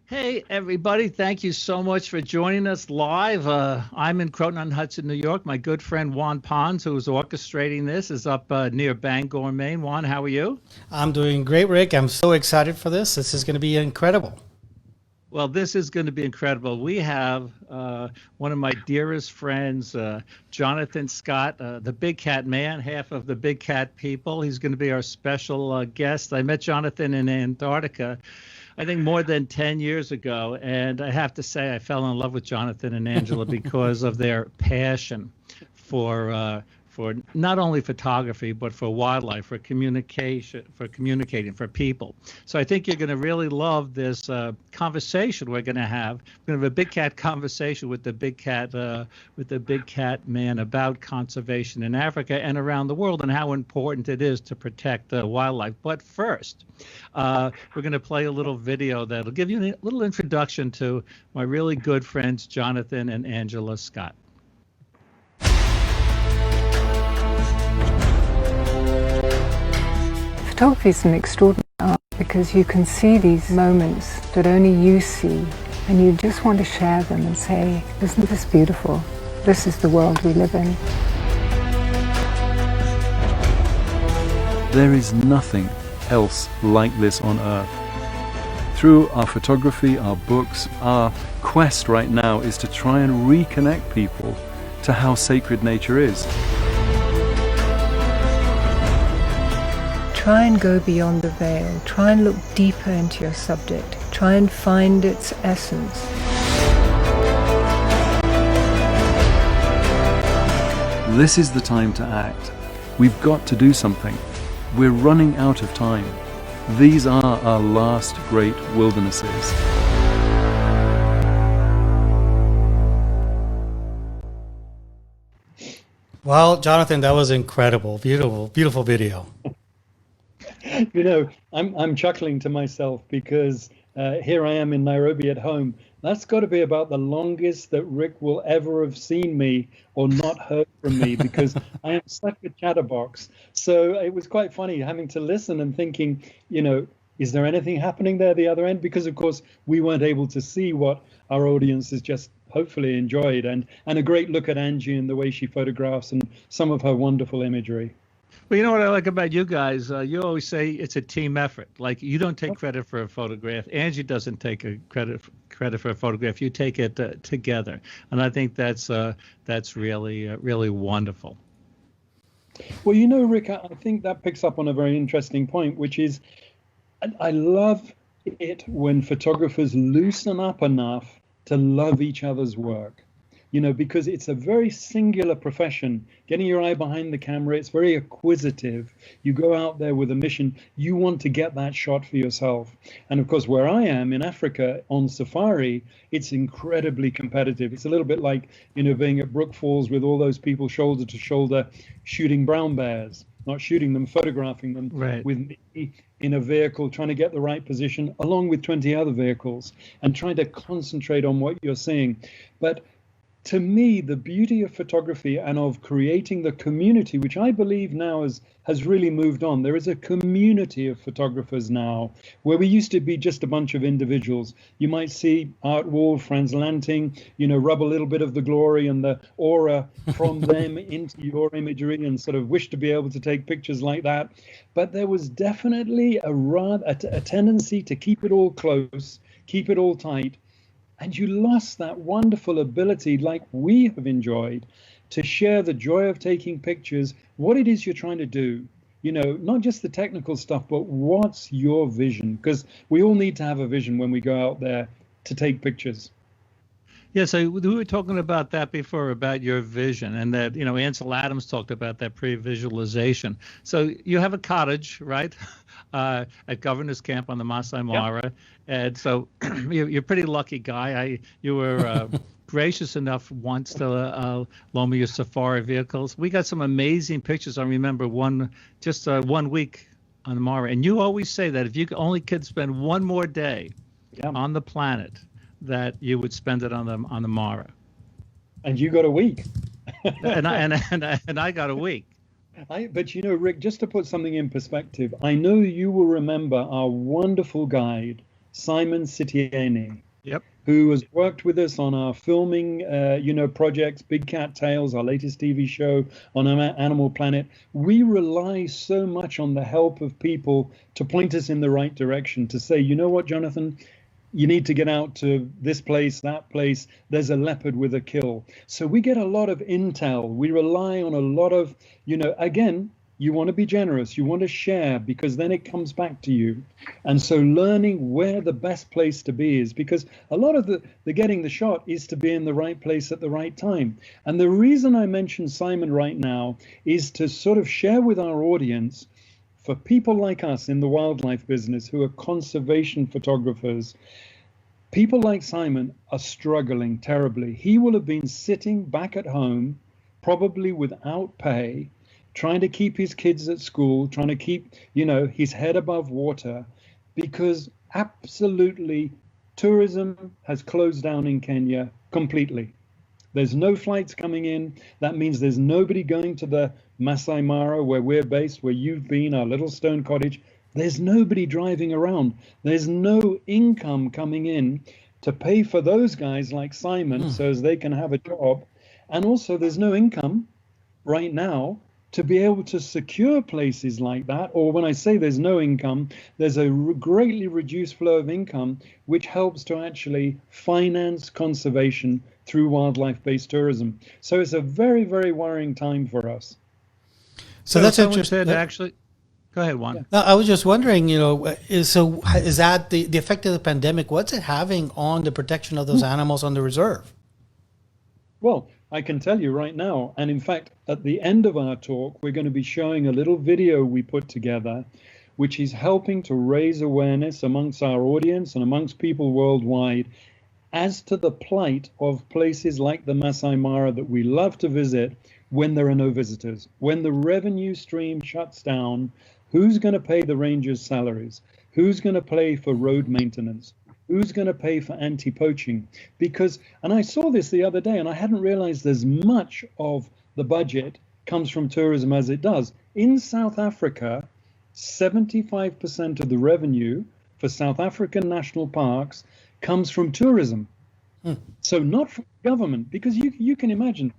Hey, everybody. Thank you so much for joining us live. I'm in Croton-on-Hudson, New York. My good friend Juan Pons, who is orchestrating this, is up near Bangor, Maine. Juan, how are you? I'm doing great, Rick. I'm so excited for this. This is going to be incredible. Well, this is going to be incredible. We have one of my dearest friends, Jonathan Scott, the Big Cat Man, half of the Big Cat people. He's going to be our special guest. I met Jonathan in Antarctica, I think more than 10 years ago. And I have to say, I fell in love with Jonathan and Angela because of their passion for not only photography, but for wildlife, for communication, for communicating, for people. So I think you're going to really love this conversation we're going to have. We're going to have a big cat conversation with the big cat man about conservation in Africa and around the world and how important it is to protect wildlife. But first, we're going to play a little video that'll give you a little introduction to my really good friends, Jonathan and Angela Scott. Photography is an extraordinary art because you can see these moments that only you see, and you just want to share them and say, isn't this beautiful? This is the world we live in. There is nothing else like this on Earth. Through our photography, our books, our quest right now is to try and reconnect people to how sacred nature is. Try and go beyond the veil. Try and look deeper into your subject. Try and find its essence. This is the time to act. We've got to do something. We're running out of time. These are our last great wildernesses. Well, Jonathan, that was incredible. Beautiful, beautiful video. I'm chuckling to myself because here I am in Nairobi at home. That's got to be about the longest that Rick will ever have seen me or not heard from me because I am such a chatterbox. So it was quite funny having to listen and thinking, is there anything happening there at the other end? Because, of course, we weren't able to see what our audience has just hopefully enjoyed. And a great look at Angie and the way she photographs and some of her wonderful imagery. Well, you know what I like about you guys? You always say it's a team effort. Like you don't take credit for a photograph. Angie doesn't take credit for a photograph. You take it together, and I think that's really wonderful. Well, Rick, I think that picks up on a very interesting point, which is I love it when photographers loosen up enough to love each other's work. Because it's a very singular profession. Getting your eye behind the camera, it's very acquisitive. You go out there with a mission. You want to get that shot for yourself. And of course, where I am in Africa on safari, it's incredibly competitive. It's a little bit like, being at Brook Falls with all those people shoulder to shoulder shooting brown bears, not shooting them, photographing them with me in a vehicle, trying to get the right position along with 20 other vehicles and trying to concentrate on what you're seeing. But to me, the beauty of photography and of creating the community, which I believe now has really moved on. There is a community of photographers now, where we used to be just a bunch of individuals. You might see Art Wall, Franz Lanting, rub a little bit of the glory and the aura from them into your imagery and sort of wish to be able to take pictures like that. But there was definitely a tendency to keep it all close, keep it all tight. And you lost that wonderful ability, like we have enjoyed, to share the joy of taking pictures, what it is you're trying to do, not just the technical stuff, but what's your vision? Because we all need to have a vision when we go out there to take pictures. Yeah, so we were talking about that before, about your vision, and that, Ansel Adams talked about that pre-visualization. So you have a cottage, right, at Governor's Camp on the Maasai Mara, yep. And so you're a pretty lucky guy. You were gracious enough once to loan me your safari vehicles. We got some amazing pictures. I remember one week on the Mara, and you always say that if you only could spend one more day on the planet, that you would spend it on the Mara. And you got a week. and I got a week. But Rick, just to put something in perspective, I know you will remember our wonderful guide, Simon Sitieni, Yep. who has worked with us on our filming, projects, Big Cat Tales, our latest TV show on Animal Planet. We rely so much on the help of people to point us in the right direction, to say, you know what, Jonathan, you need to get out to this place, that place. There's a leopard with a kill. So we get a lot of intel. We rely on a lot of, again, you want to be generous. You want to share, because then it comes back to you. And so learning where the best place to be is, because a lot of the getting the shot is to be in the right place at the right time. And the reason I mention Simon right now is to sort of share with our audience, for people like us in the wildlife business who are conservation photographers, people like Simon are struggling terribly. He will have been sitting back at home, probably without pay, trying to keep his kids at school, trying to keep, his head above water, because absolutely tourism has closed down in Kenya completely. There's no flights coming in. That means there's nobody going to the Maasai Mara, where we're based, where you've been, our little stone cottage. There's nobody driving around. There's no income coming in to pay for those guys like Simon so as they can have a job. And also there's no income right now to be able to secure places like that. Or when I say there's no income, there's a greatly reduced flow of income, which helps to actually finance conservation through wildlife-based tourism. So it's a very, very worrying time for us. So that's interesting. Actually, go ahead, Juan. Yeah. No, I was just wondering, is that the effect of the pandemic? What's it having on the protection of those animals on the reserve? Well, I can tell you right now, and in fact, at the end of our talk, we're going to be showing a little video we put together, which is helping to raise awareness amongst our audience and amongst people worldwide as to the plight of places like the Maasai Mara that we love to visit when there are no visitors. When the revenue stream shuts down, who's going to pay the rangers' salaries? Who's going to pay for road maintenance? Who's going to pay for anti-poaching? Because, and I saw this the other day, and I hadn't realized as much of the budget comes from tourism as it does. In South Africa, 75% of the revenue for South African national parks comes from tourism. So not from government, because you can imagine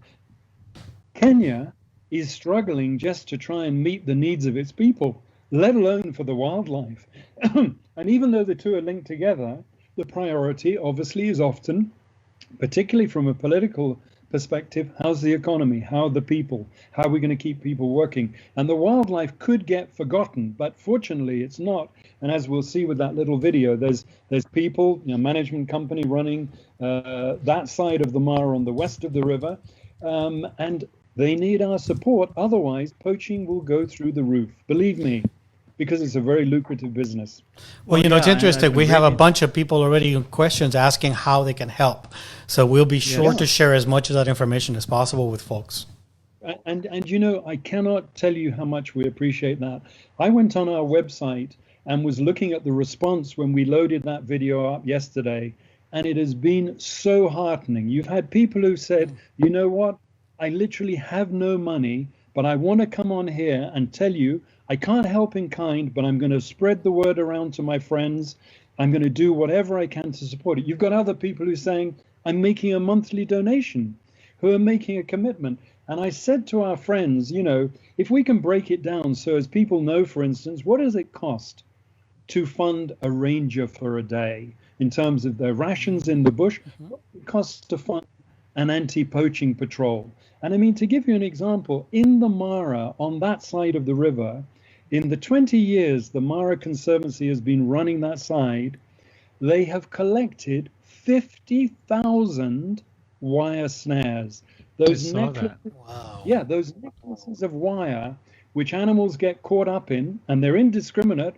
Kenya is struggling just to try and meet the needs of its people, let alone for the wildlife. And even though the two are linked together, the priority obviously is often, particularly from a political perspective, how's the economy, how are the people, how are we going to keep people working? And the wildlife could get forgotten, but fortunately it's not. And as we'll see with that little video, there's people, management company running that side of the Mara on the west of the river, and they need our support. Otherwise, poaching will go through the roof. Believe me, because it's a very lucrative business. Well, it's interesting. We have a bunch of people already in questions asking how they can help. So we'll be sure to share as much of that information as possible with folks. And I cannot tell you how much we appreciate that. I went on our website and was looking at the response when we loaded that video up yesterday, and it has been so heartening. You've had people who said, you know what, I literally have no money, but I want to come on here and tell you, I can't help in kind, but I'm going to spread the word around to my friends. I'm going to do whatever I can to support it. You've got other people who are saying, I'm making a monthly donation, who are making a commitment. And I said to our friends, if we can break it down so as people know, for instance, what does it cost to fund a ranger for a day in terms of their rations in the bush? What does it cost to fund an anti-poaching patrol? And I mean, to give you an example, in the Mara, on that side of the river, in the 20 years the Mara Conservancy has been running that side, they have collected 50,000 wire snares. Those those necklaces of wire, which animals get caught up in, and they're indiscriminate.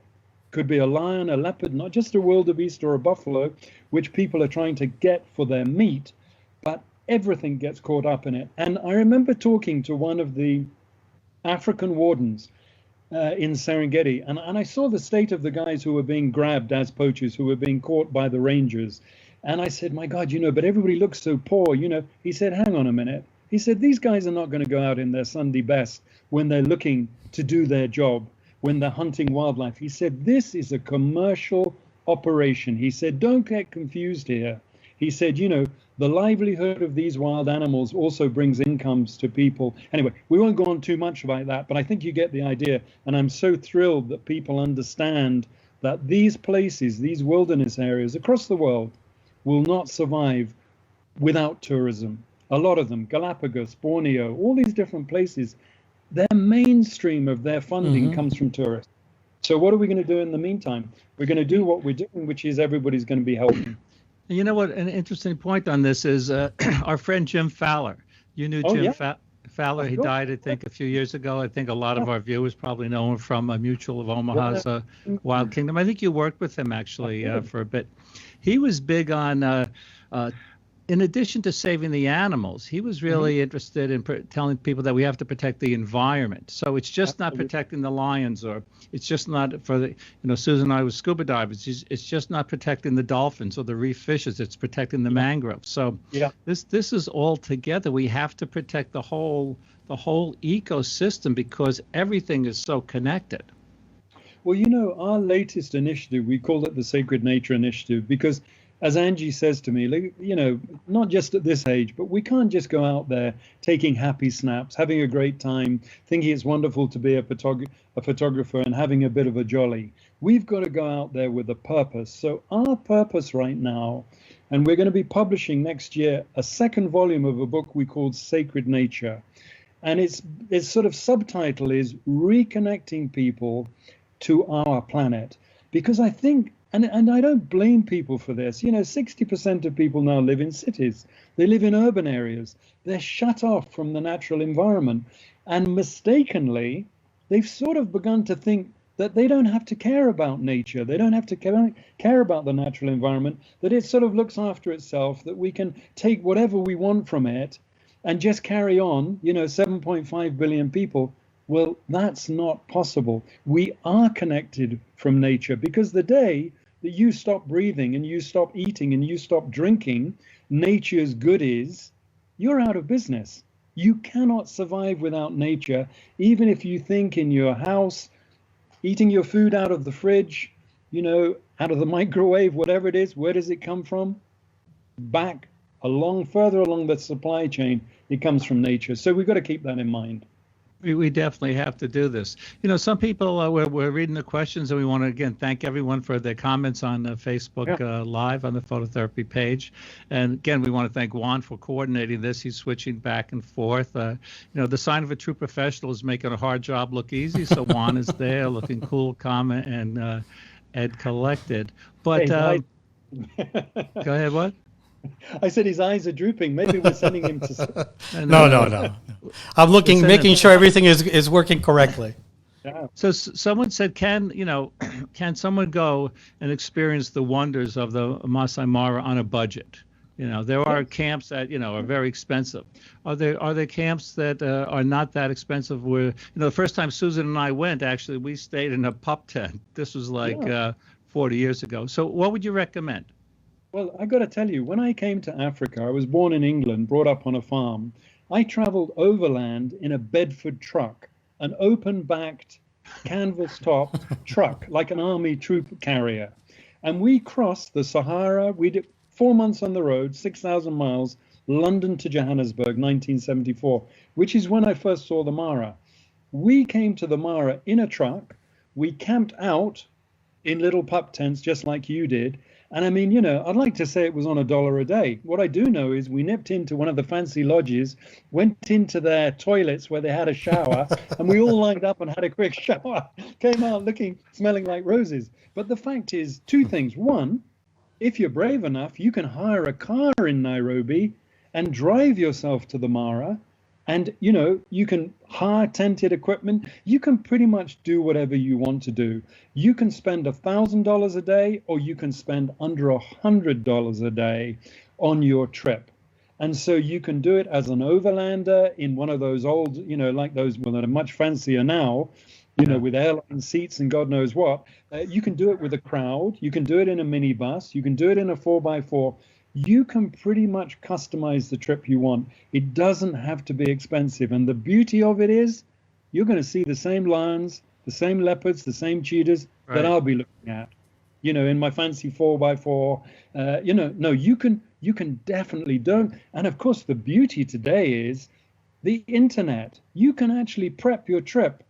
Could be a lion, a leopard, not just a wildebeest or a buffalo, which people are trying to get for their meat, but everything gets caught up in it. And I remember talking to one of the African wardens in Serengeti, and I saw the state of the guys who were being grabbed as poachers, who were being caught by the rangers. And I said, my God, but everybody looks so poor, He said, hang on a minute. He said, these guys are not going to go out in their Sunday best when they're looking to do their job, when they're hunting wildlife. He said, this is a commercial operation. He said, don't get confused here. He said, you know, the livelihood of these wild animals also brings incomes to people. Anyway, we won't go on too much about that, but I think you get the idea. And I'm so thrilled that people understand that these places, these wilderness areas across the world, will not survive without tourism. A lot of them, Galapagos, Borneo, all these different places, their mainstream of their funding comes from tourists. So what are we going to do in the meantime? We're going to do what we're doing, which is everybody's going to be helping. You know what? An interesting point on this is our friend Jim Fowler. You knew Jim Fowler. He died, I think, a few years ago. I think a lot of our viewers probably know him from a Mutual of Omaha's Wild Kingdom. I think you worked with him, actually, for a bit. He was big on in addition to saving the animals, he was really interested in telling people that we have to protect the environment. So it's just not protecting the lions, or it's just not for the, you know, Susan and I was scuba divers. It's just not protecting the dolphins or the reef fishes. It's protecting the mangroves. So this is all together. We have to protect the whole ecosystem because everything is so connected. Well, you know, our latest initiative, we call it the Sacred Nature Initiative, because as Angie says to me, you know, not just at this age, but we can't just go out there taking happy snaps, having a great time, thinking it's wonderful to be a photographer and having a bit of a jolly. We've got to go out there with a purpose. So our purpose right now, and we're going to be publishing next year a second volume of a book we called Sacred Nature. And its sort of subtitle is Reconnecting People to Our Planet. Because I think, and I don't blame people for this. You know, 60% of people now live in cities. They live in urban areas. They're shut off from the natural environment. And mistakenly, they've sort of begun to think that they don't have to care about nature. They don't have to care about the natural environment, that it sort of looks after itself, that we can take whatever we want from it and just carry on, you know, 7.5 billion people. Well, that's not possible. We are connected from nature, because the day that you stop breathing and you stop eating and you stop drinking nature's goodies, you're out of business. You cannot survive without nature, even if you think in your house, eating your food out of the fridge, you know, out of the microwave, whatever it is, where does it come from? Back further along the supply chain, it comes from nature. So we've got to keep that in mind. We definitely have to do this. You know, some people, we're reading the questions, and we want to, again, thank everyone for their comments on Facebook Live on the phototherapy page. And again, we want to thank Juan for coordinating this. He's switching back and forth. You know, the sign of a true professional is making a hard job look easy. So Juan is there looking cool, calm, and collected. But go ahead, what? I said his eyes are drooping. Maybe we're sending him to sleep. No. I'm making sure everything is working correctly. Yeah. So someone said, can someone go and experience the wonders of the Maasai Mara on a budget? You know, there are camps that, you know, are very expensive. Are there camps that are not that expensive? Where, you know, the first time Susan and I went, actually, we stayed in a pup tent. This was like 40 years ago. So what would you recommend? Well, I got to tell you, when I came to Africa, I was born in England, brought up on a farm. I traveled overland in a Bedford truck, an open-backed, canvas-topped truck, like an army troop carrier. And we crossed the Sahara. We did 4 months on the road, 6,000 miles, London to Johannesburg, 1974, which is when I first saw the Mara. We came to the Mara in a truck. We camped out in little pup tents, just like you did. And I mean, you know, I'd like to say it was on $1 a day. What I do know is we nipped into one of the fancy lodges, went into their toilets where they had a shower, and we all lined up and had a quick shower. Came out smelling like roses. But the fact is, two things. One, if you're brave enough, you can hire a car in Nairobi and drive yourself to the Mara. And, you know, you can hire tented equipment. You can pretty much do whatever you want to do. You can spend $1,000 a day, or you can spend under $100 a day on your trip. And so you can do it as an overlander in one of those old, you know, like those, well, that are much fancier now, you know, with airline seats and God knows what. You can do it with a crowd. You can do it in a minibus. You can do it in a 4x4. You can pretty much customize the trip you want. It doesn't have to be expensive. And the beauty of it is you're going to see the same lions, the same leopards, the same cheetahs that I'll be looking at. in my fancy 4x4. No, you can definitely don't. And of course, the beauty today is the internet. You can actually prep your trip.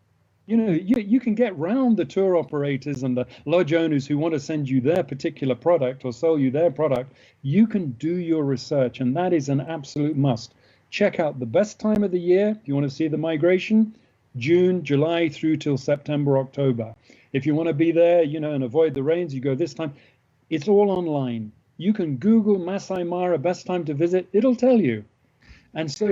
You can get round the tour operators and the lodge owners who want to send you their particular product or sell you their product. You can do your research, and that is an absolute must. Check out the best time of the year. If you want to see the migration, June, July through till September, October. If you want to be there, and avoid the rains, you go this time. It's all online. You can Google Maasai Mara, best time to visit. It'll tell you. And so,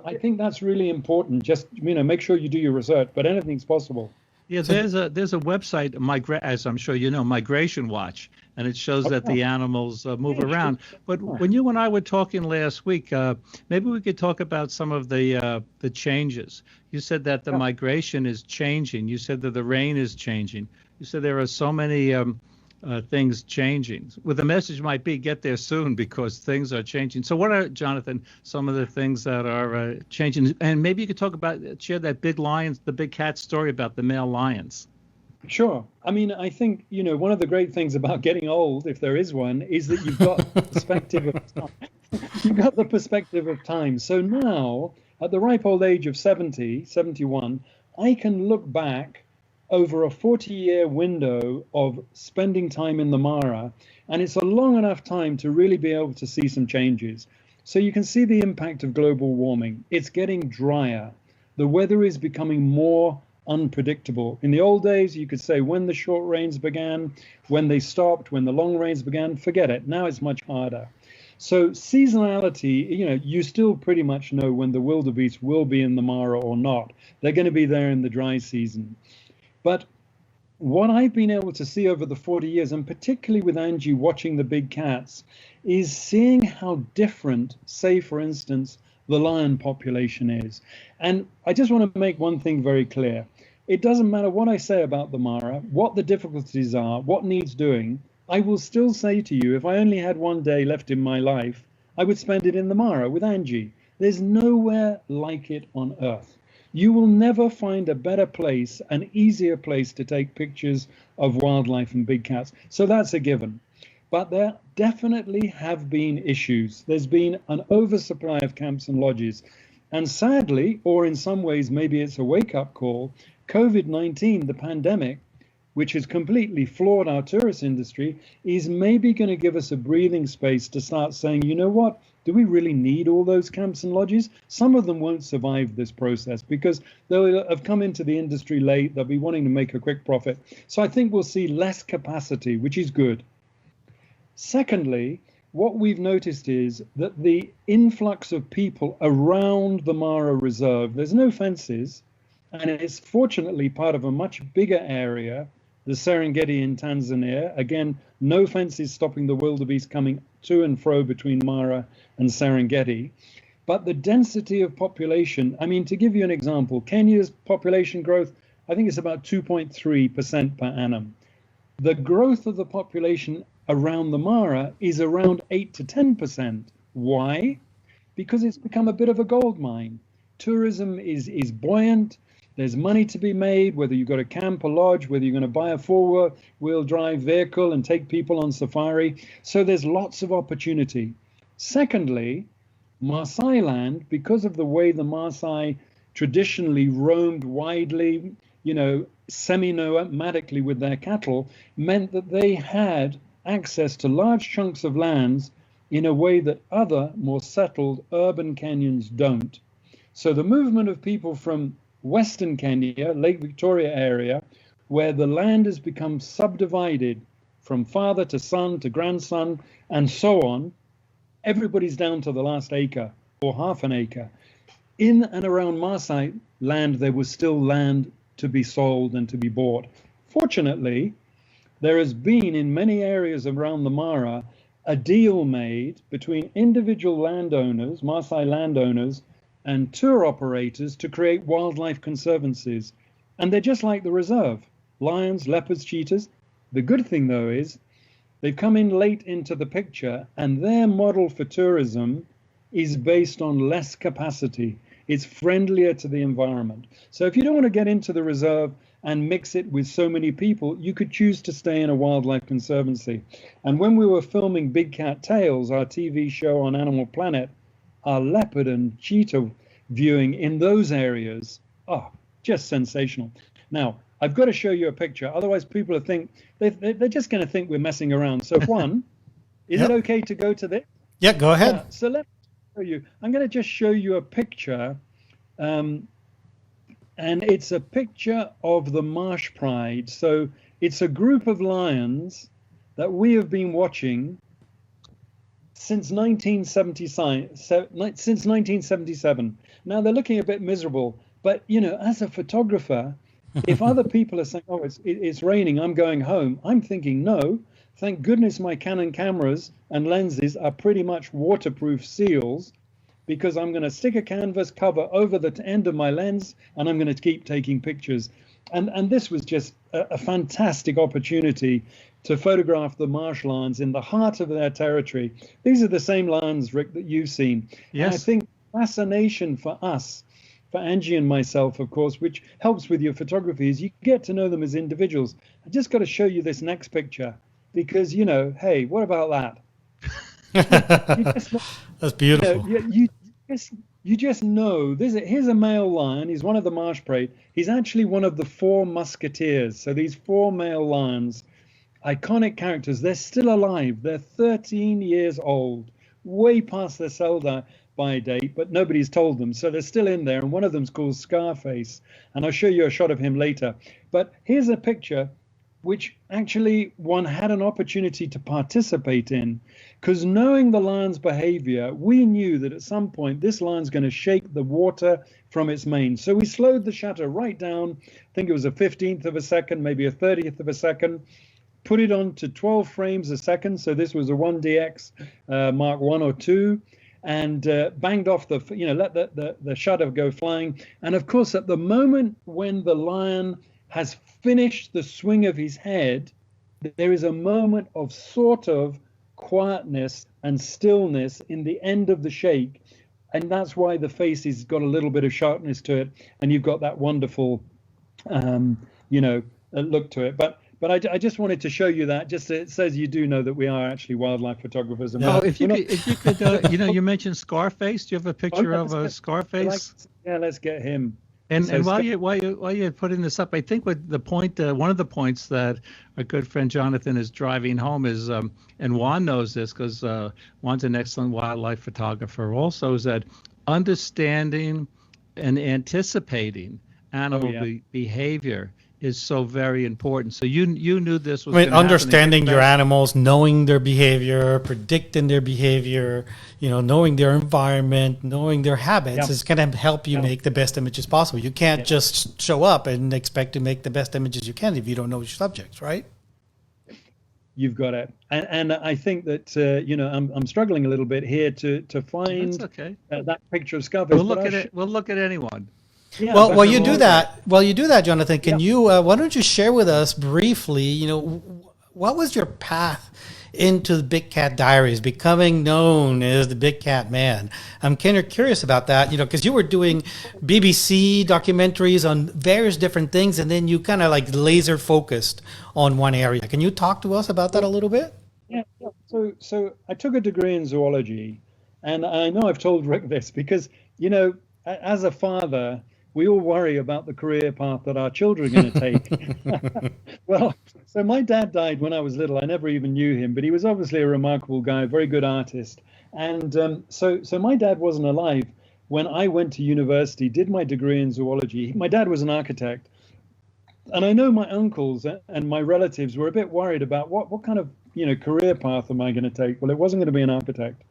I think that's really important. Just, make sure you do your research, but anything's possible. Yeah, there's a website, as I'm sure you know, Migration Watch, and it shows that the animals move around. But when you and I were talking last week, maybe we could talk about some of the changes. You said that the migration is changing. You said that the rain is changing. You said there are so many things changing. Well, the message might be get there soon because things are changing. So what are, Jonathan, some of the things that are changing? And maybe you could share that the big cat story about the male lions. Sure. I mean, I think, one of the great things about getting old, if there is one, is that you've got the perspective of time. You've got the perspective of time. So now, at the ripe old age of 70, 71, I can look back over a 40-year window of spending time in the Mara, and it's a long enough time to really be able to see some changes. So you can see the impact of global warming. It's getting drier. The weather is becoming more unpredictable. In the old days, you could say when the short rains began, when they stopped, when the long rains began, forget it. Now it's much harder. So seasonality, you still pretty much know when the wildebeest will be in the Mara or not. They're going to be there in the dry season. But what I've been able to see over the 40 years, and particularly with Angie watching the big cats, is seeing how different, say, for instance, the lion population is. And I just want to make one thing very clear. It doesn't matter what I say about the Mara, what the difficulties are, what needs doing. I will still say to you, if I only had one day left in my life, I would spend it in the Mara with Angie. There's nowhere like it on earth. You will never find a better place, an easier place to take pictures of wildlife and big cats. So that's a given. But there definitely have been issues. There's been an oversupply of camps and lodges. And sadly, or in some ways, maybe it's a wake-up call, COVID-19, the pandemic, which has completely floored our tourist industry, is maybe going to give us a breathing space to start saying, you know what? Do we really need all those camps and lodges? Some of them won't survive this process because they'll have come into the industry late. They'll be wanting to make a quick profit. So I think we'll see less capacity, which is good. Secondly, what we've noticed is that the influx of people around the Mara Reserve, there's no fences, and it's fortunately part of a much bigger area, the Serengeti in Tanzania. Again, no fences stopping the wildebeest coming to and fro between Mara and Serengeti. But the density of population, I mean, to give you an example, Kenya's population growth, I think it's about 2.3% per annum. The growth of the population around the Mara is around 8 to 10%. Why? Because it's become a bit of a gold mine. Tourism is buoyant. There's money to be made, whether you've got a camp, a lodge, whether you're going to buy a four-wheel drive vehicle and take people on safari. So there's lots of opportunity. Secondly, Maasai land, because of the way the Maasai traditionally roamed widely, semi-nomadically with their cattle, meant that they had access to large chunks of lands in a way that other more settled urban Kenyans don't. So the movement of people from Western Kenya, Lake Victoria area, where the land has become subdivided from father to son to grandson and so on, everybody's down to the last acre or half an acre. In and around Maasai land, there was still land to be sold and to be bought. Fortunately, there has been in many areas around the Mara a deal made between individual landowners, Maasai landowners, and tour operators to create wildlife conservancies. And they're just like the reserve, lions, leopards, cheetahs. The good thing, though, is they've come in late into the picture, and their model for tourism is based on less capacity. It's friendlier to the environment. So if you don't want to get into the reserve and mix it with so many people, you could choose to stay in a wildlife conservancy. And when we were filming Big Cat Tales, our TV show on Animal Planet, our leopard and cheetah viewing in those areas, just sensational. Now, I've got to show you a picture, otherwise people they're just going to think we're messing around. So Juan, is it okay to go to this? Yeah, go ahead. So let me show you. I'm going to just show you a picture. And it's a picture of the Marsh Pride. So it's a group of lions that we have been watching since 1977. Now they're looking a bit miserable, but as a photographer, if other people are saying, "Oh, it's raining, I'm going home," I'm thinking, no, thank goodness my Canon cameras and lenses are pretty much waterproof seals, because I'm going to stick a canvas cover over the end of my lens and I'm going to keep taking pictures. And this was just a fantastic opportunity to photograph the marsh lions in the heart of their territory. These are the same lions, Rick, that you've seen. Yes. And I think fascination for us, for Angie and myself, of course, which helps with your photography, is you get to know them as individuals. I just got to show you this next picture because, hey, what about that? That's beautiful. You just know. Here's a male lion. He's one of the marsh pride. He's actually one of the 4 musketeers. So these 4 male lions, iconic characters, they're still alive. They're 13 years old, way past their sell-by date, but nobody's told them. So they're still in there. And one of them's called Scarface. And I'll show you a shot of him later. But here's a picture which actually one had an opportunity to participate in, because knowing the lion's behavior, we knew that at some point this lion's going to shake the water from its mane. So we slowed the shutter right down. I think it was a 15th of a second, maybe a 30th of a second, put it on to 12 frames a second. So this was a 1DX Mark 1 or 2, and banged off let the shutter go flying. And of course, at the moment when the lion has finished the swing of his head, there is a moment of sort of quietness and stillness in the end of the shake. And that's why the face has got a little bit of sharpness to it. And you've got that wonderful, look to it. But I just wanted to show you that. Just it says you do know that we are actually wildlife photographers. And if you could, you mentioned Scarface. Do you have a picture of a Scarface? Let's get him. And while you're putting this up, I think what the point, one of the points that our good friend Jonathan is driving home is, and Juan knows this because Juan's an excellent wildlife photographer also, is that understanding and anticipating animal behavior is so very important. So you knew this was understanding your animals, knowing their behavior, predicting their behavior, knowing their environment, knowing their habits is going to help you make the best images possible. You can't just show up and expect to make the best images you can if you don't know your subjects, right? You've got it. And I think that, I'm struggling a little bit here to find that picture of Scarface. We'll look at anyone. Yeah, while you do that, Jonathan, can you? Why don't you share with us briefly? What was your path into the Big Cat Diaries, becoming known as the Big Cat Man? I'm kind of curious about that. Because you were doing BBC documentaries on various different things, and then you kind of like laser focused on one area. Can you talk to us about that a little bit? Yeah. So I took a degree in zoology, and I know I've told Rick this because as a father, we all worry about the career path that our children are going to take. Well, so my dad died when I was little. I never even knew him, but he was obviously a remarkable guy, a very good artist. And so my dad wasn't alive when I went to university, did my degree in zoology. My dad was an architect. And I know my uncles and my relatives were a bit worried about what kind of career path am I going to take? Well, it wasn't going to be an architect.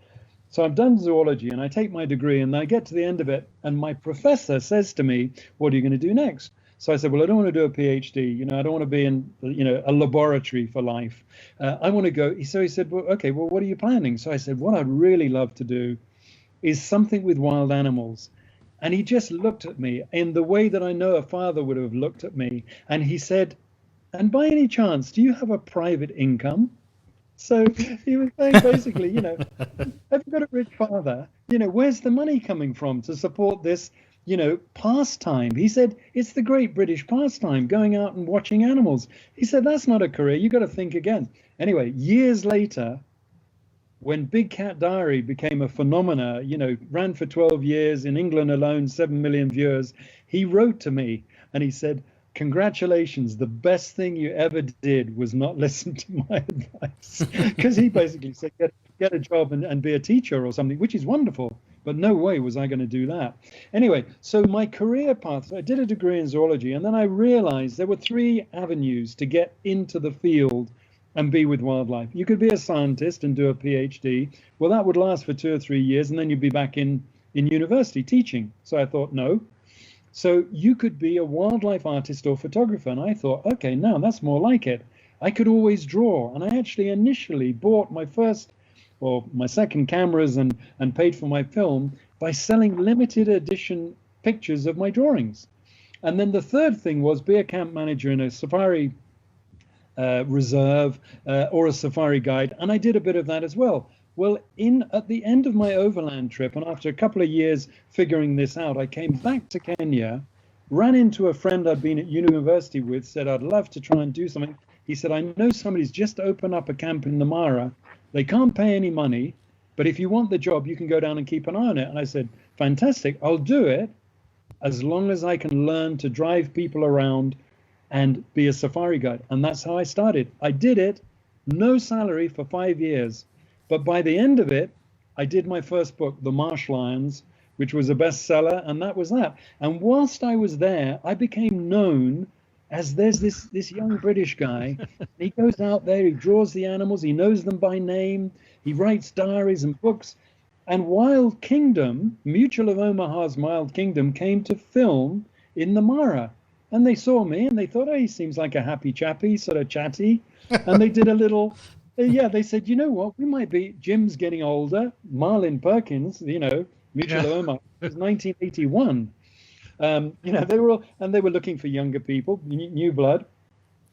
So I've done zoology and I take my degree and I get to the end of it and my professor says to me, what are you going to do next? So I said, well, I don't want to do a PhD. I don't want to be in, a laboratory for life. I want to go. So he said, well, okay, well, what are you planning? So I said, what I'd really love to do is something with wild animals. And he just looked at me in the way that I know a father would have looked at me. And he said, and by any chance, do you have a private income? So he was saying basically, have you got a rich father? Where's the money coming from to support this pastime. He said, it's the great British pastime, going out and watching animals. He said, that's not a career. You got to think again. Anyway, years later, when Big Cat Diary became a phenomena, ran for 12 years in England alone, 7 million viewers, he wrote to me and he said, congratulations, the best thing you ever did was not listen to my advice. Because he basically said, get a job and be a teacher or something, which is wonderful. But no way was I going to do that. Anyway, so my career path, I did a degree in zoology, and then I realized there were 3 avenues to get into the field and be with wildlife. You could be a scientist and do a PhD. Well, that would last for 2 or 3 years, and then you'd be back in university teaching. So I thought, no. So you could be a wildlife artist or photographer. And I thought, okay, now that's more like it. I could always draw. And I actually initially bought my second cameras and paid for my film by selling limited edition pictures of my drawings. And then the third thing was be a camp manager in a safari reserve or a safari guide. And I did a bit of that as well. Well, at the end of my overland trip, and after a couple of years figuring this out, I came back to Kenya, ran into a friend I'd been at university with, said, I'd love to try and do something. He said, I know somebody's just opened up a camp in the Mara. They can't pay any money, but if you want the job, you can go down and keep an eye on it. And I said, fantastic, I'll do it as long as I can learn to drive people around and be a safari guide. And that's how I started. I did it, no salary for 5 years. But by the end of it, I did my first book, The Marsh Lions, which was a bestseller, and that was that. And whilst I was there, I became known as there's this young British guy. He goes out there, he draws the animals, he knows them by name, he writes diaries and books. And Wild Kingdom, Mutual of Omaha's Wild Kingdom, came to film in the Mara. And they saw me and they thought, oh, he seems like a happy chappy, sort of chatty. And they did a little... they said, you know what, we might be, Jim's getting older, Marlin Perkins, Mutual of Omaha, it was 1981. They were looking for younger people, new blood.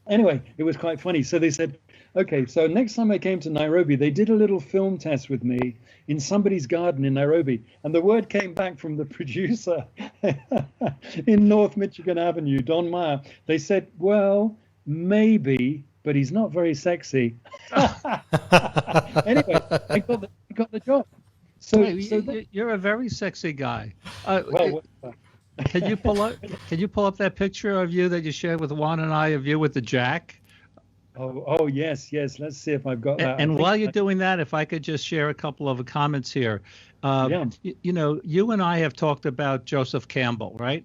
Anyway, it was quite funny. So they said, okay, so next time I came to Nairobi, they did a little film test with me in somebody's garden in Nairobi. And the word came back from the producer in North Michigan Avenue, Don Meyer. They said, well, maybe, but he's not very sexy. Anyway, I got the job. So you're a very sexy guy. Well, Can you pull up that picture of you that you shared with Juan and I of you with the jack? Oh yes. Let's see if I've got that. And while you're doing that, if I could just share a couple of comments here. You and I have talked about Joseph Campbell, right?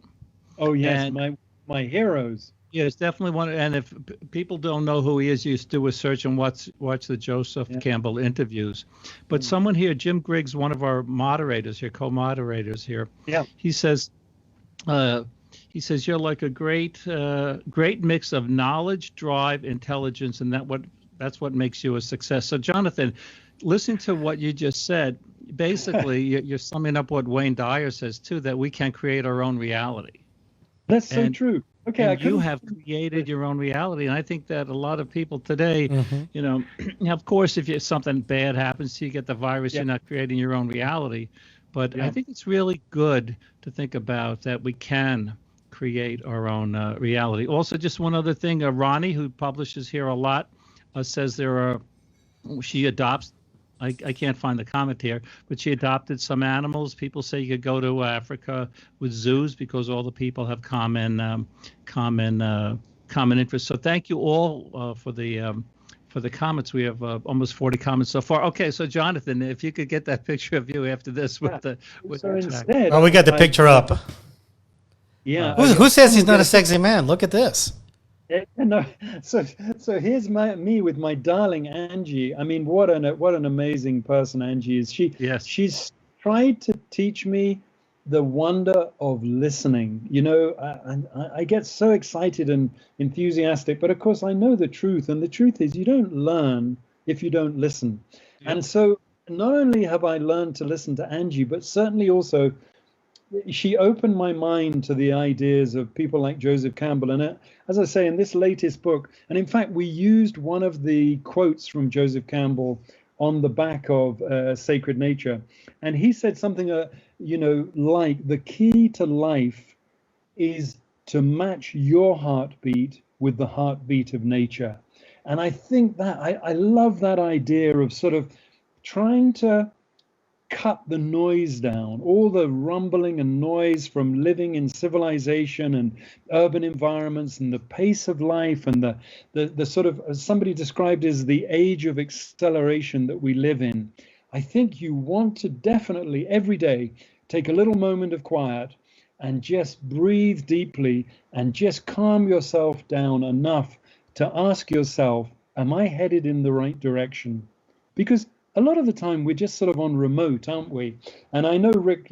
Oh yes, and my heroes. Yeah, it's definitely one. And if people don't know who he is, you just do a search and watch the Joseph Campbell interviews. But someone here, Jim Griggs, one of our moderators here, co-moderators here, he says you're like a great mix of knowledge, drive, intelligence, and that's what makes you a success. So, Jonathan, listen to what you just said. Basically, you're summing up what Wayne Dyer says too, that we can create our own reality. That's so true. Okay, and you have created your own reality, and I think that a lot of people today, of course, if something bad happens to you, get the virus, you're not creating your own reality. But I think it's really good to think about that we can create our own reality. Also, just one other thing, Ronnie, who publishes here a lot, says she adopts. I can't find the comment here, but she adopted some animals. People say you could go to Africa with zoos because all the people have common interests. So thank you all for the comments. We have almost 40 comments so far. Okay, so Jonathan, if you could get that picture of you after this with instead, we got the picture up. Yeah. Who says he's not a sexy man? Look at this. No, so here's me with my darling Angie. I mean, what an amazing person Angie is. She's tried to teach me the wonder of listening. I get so excited and enthusiastic, but of course I know the truth, and the truth is you don't learn if you don't listen. Yeah. And so not only have I learned to listen to Angie, but certainly also she opened my mind to the ideas of people like Joseph Campbell. And as I say, in this latest book, and in fact, we used one of the quotes from Joseph Campbell on the back of Sacred Nature. And he said something, like the key to life is to match your heartbeat with the heartbeat of nature. And I think that I love that idea of sort of trying to cut the noise down, all the rumbling and noise from living in civilization and urban environments and the pace of life and the sort of, as somebody described, as the age of acceleration that we live in. I think you want to definitely every day take a little moment of quiet and just breathe deeply and just calm yourself down enough to ask yourself, am I headed in the right direction? Because a lot of the time we're just sort of on remote, aren't we? And I know, Rick,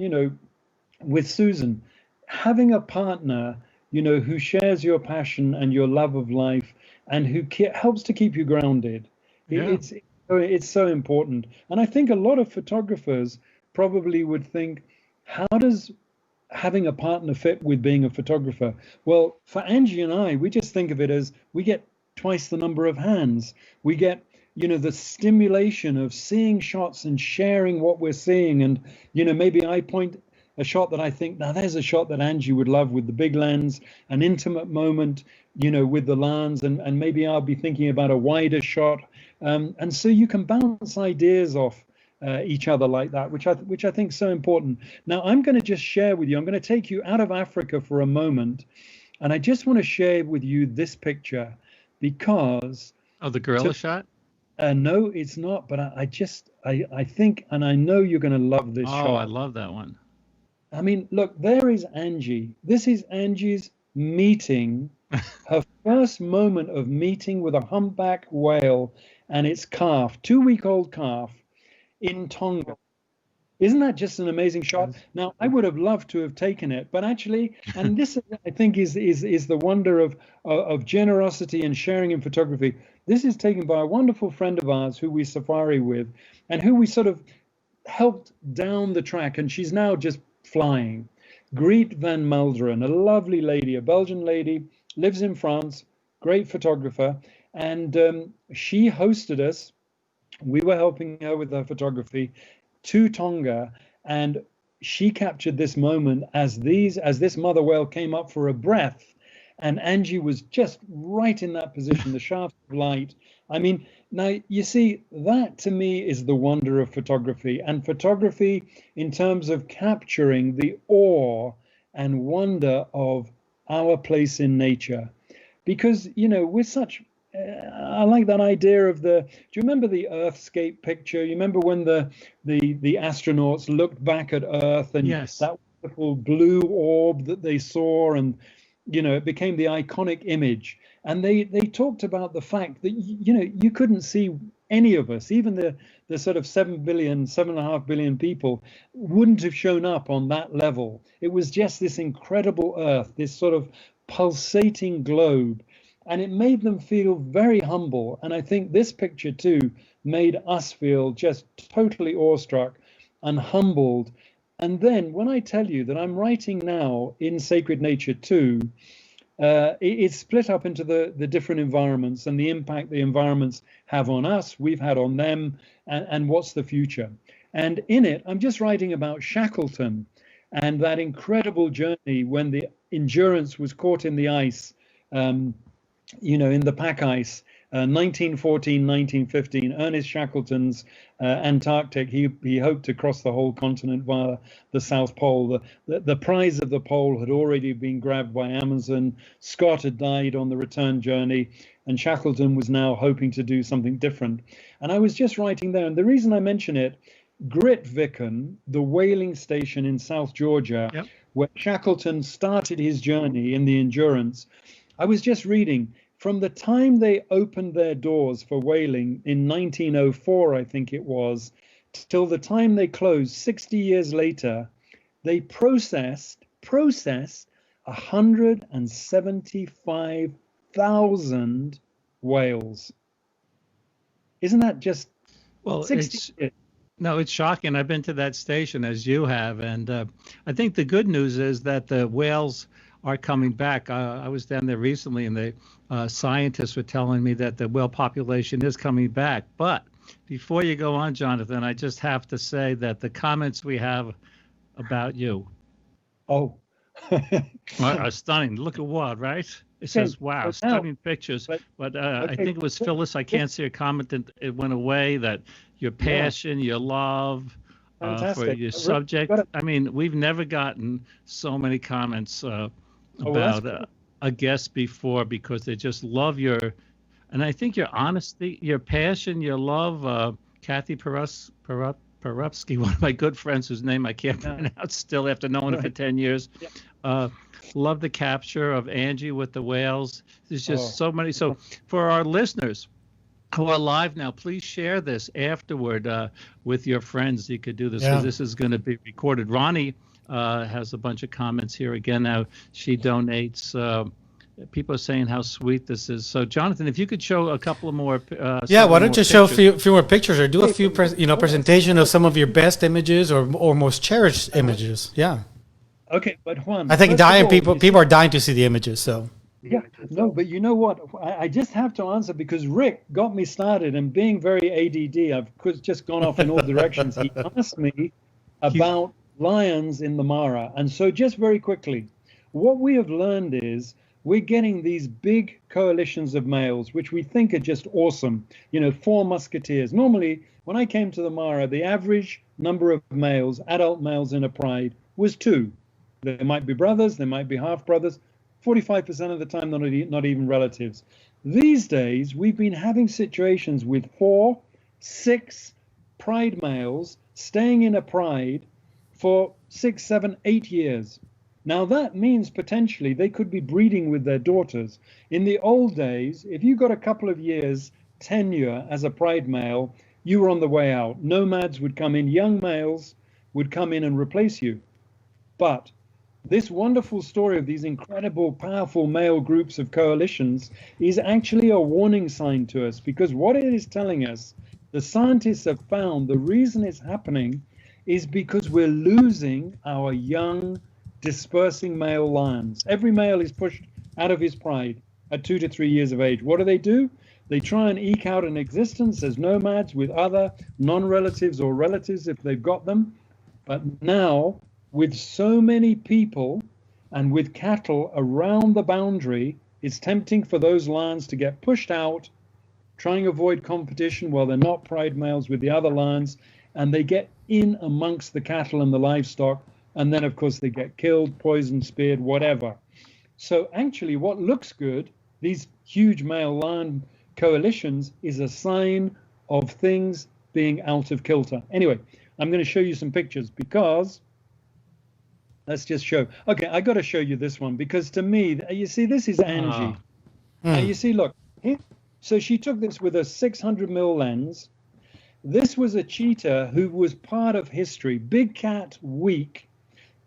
with Susan, having a partner, who shares your passion and your love of life and who helps to keep you grounded, Yeah. it's so important. And I think a lot of photographers probably would think, how does having a partner fit with being a photographer? Well, for Angie and I, we just think of it as we get twice the number of hands. We get the stimulation of seeing shots and sharing what we're seeing. And, maybe I point a shot that I think, now there's a shot that Angie would love with the big lens, an intimate moment, with the lens, and maybe I'll be thinking about a wider shot. And so you can bounce ideas off each other like that, which I think is so important. Now, I'm going to just share with you, I'm going to take you out of Africa for a moment. And I just want to share with you this picture because... Oh, the gorilla shot? No, it's not. But I think, and I know you're going to love this shot. Oh, I love that one. I mean, look, there is Angie. This is Angie's meeting, her first moment of meeting with a humpback whale and its calf, 2-week-old calf in Tonga. Isn't that just an amazing shot? Now, I would have loved to have taken it, but actually, and this I think is the wonder of generosity and sharing in photography. This is taken by a wonderful friend of ours who we safari with, and who we sort of helped down the track, and she's now just flying. Greet van Malderen, a lovely lady, a Belgian lady, lives in France, great photographer, and she hosted us. We were helping her with her photography to Tonga, and she captured this moment as this mother whale came up for a breath, and Angie was just right in that position, the shaft of light. I mean, now you see, that to me is the wonder of photography, and photography in terms of capturing the awe and wonder of our place in nature. Because, we're such... I like that idea of do you remember the Earthscape picture? You remember when the astronauts looked back at Earth and yes, that wonderful blue orb that they saw, and it became the iconic image. And they talked about the fact that you couldn't see any of us, even the sort of 7.5 billion people wouldn't have shown up on that level. It was just this incredible Earth, this sort of pulsating globe. And it made them feel very humble. And I think this picture, too, made us feel just totally awestruck and humbled. And then when I tell you that I'm writing now in Sacred Nature, too, it's split up into the different environments and the impact the environments have on us, we've had on them, and what's the future. And in it, I'm just writing about Shackleton and that incredible journey when the Endurance was caught in the ice, in the pack ice, 1914, 1915, Ernest Shackleton's Antarctic. He hoped to cross the whole continent via the South Pole. The prize of the pole had already been grabbed by Amundsen. Scott had died on the return journey, and Shackleton was now hoping to do something different. And I was just writing there, and the reason I mention it, Grytviken, the whaling station in South Georgia, yep, where Shackleton started his journey in the Endurance, I was just reading, from the time they opened their doors for whaling in 1904, I think it was, till the time they closed 60 years later, they processed 175,000 whales. Isn't that just 60 years? No, it's shocking. I've been to that station, as you have, and I think the good news is that the whales are coming back. I was down there recently, and the scientists were telling me that the whale population is coming back. But before you go on, Jonathan, I just have to say that the comments we have about you. Oh. Stunning. Look at what, right? It says, wow, stunning pictures. But I think it was Phyllis. I can't see a comment that it went away, that your passion, your love for your subject. I mean, we've never gotten so many comments about a guest before, because they just love your, and I think your honesty, your passion, your love. Kathy Perupsky, one of my good friends whose name I can't pronounce still after knowing her for 10 years. Love the capture of Angie with the whales. There's just so many. So for our listeners who are live now, please share this afterward with your friends. You could do this because this is going to be recorded. Ronnie has a bunch of comments here. Again, now she donates. People are saying how sweet this is. So, Jonathan, if you could show a couple of more. Why don't you show a few more pictures, or do a few presentation of some of your best images or most cherished images? Yeah. Okay, but Juan, I think people are dying to see the images. So. Yeah, no, but you know what? I just have to answer because Rick got me started, and being very ADD, I've just gone off in all directions. He asked me about lions in the Mara, and so just very quickly, what we have learned is we're getting these big coalitions of males, which we think are just awesome. 4 musketeers. Normally, when I came to the Mara, the average number of males, adult males in a pride, was 2. They might be brothers, they might be half brothers. 45% of the time, not even relatives. These days, we've been having situations with 4, 6 pride males staying in a pride for 6, 7, 8 years. Now, that means potentially they could be breeding with their daughters. In the old days, if you got a couple of years tenure as a pride male, you were on the way out. Nomads would come in, young males would come in and replace you. But this wonderful story of these incredible, powerful male groups of coalitions is actually a warning sign to us, because what it is telling us, the scientists have found the reason it's happening is because we're losing our young, dispersing male lions. Every male is pushed out of his pride at 2 to 3 years of age. What do? They try and eke out an existence as nomads with other non-relatives or relatives if they've got them. But now, with so many people and with cattle around the boundary, it's tempting for those lions to get pushed out, trying to avoid competition while they're not pride males with the other lions, and they get in amongst the cattle and the livestock, and then, of course, they get killed, poisoned, speared, whatever. So actually, what looks good, these huge male lion coalitions, is a sign of things being out of kilter. Anyway, I'm going to show you some pictures because... Let's just show. Okay, I got to show you this one because to me, you see, this is Angie. Now you see, look, here. So she took this with a 600mm lens. This was a cheetah who was part of history. Big Cat Week,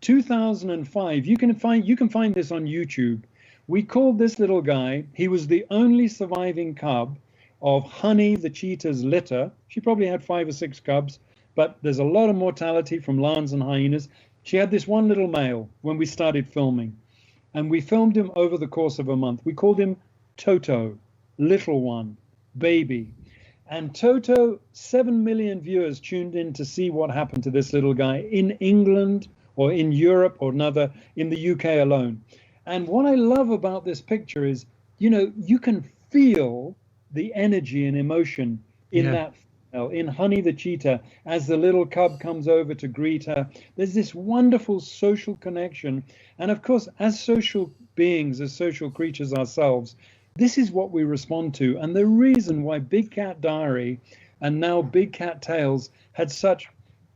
2005. You can find this on YouTube. We called this little guy. He was the only surviving cub of Honey, the cheetah's litter. She probably had 5 or 6 cubs, but there's a lot of mortality from lions and hyenas. She had this one little male when we started filming, and we filmed him over the course of a month. We called him Toto, little one, baby. And Toto, 7 million viewers tuned in to see what happened to this little guy in England or in Europe or in the UK alone. And what I love about this picture is, you can feel the energy and emotion in that in Honey the cheetah, as the little cub comes over to greet her. There's this wonderful social connection. And of course, as social beings, as social creatures ourselves, this is what we respond to. And the reason why Big Cat Diary and now Big Cat Tales had such,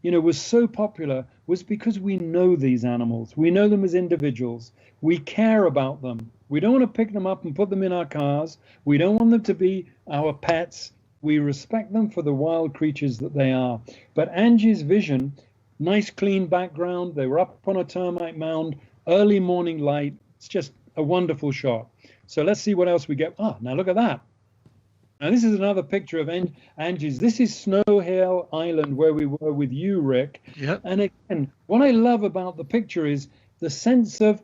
was so popular was because we know these animals. We know them as individuals. We care about them. We don't want to pick them up and put them in our cars. We don't want them to be our pets. We respect them for the wild creatures that they are. But Angie's vision, nice clean background. They were up on a termite mound, early morning light. It's just a wonderful shot. So let's see what else we get. Now look at that. Now this is another picture of Angie's. This is Snow Hill Island where we were with you, Rick. Yep. And again, what I love about the picture is the sense of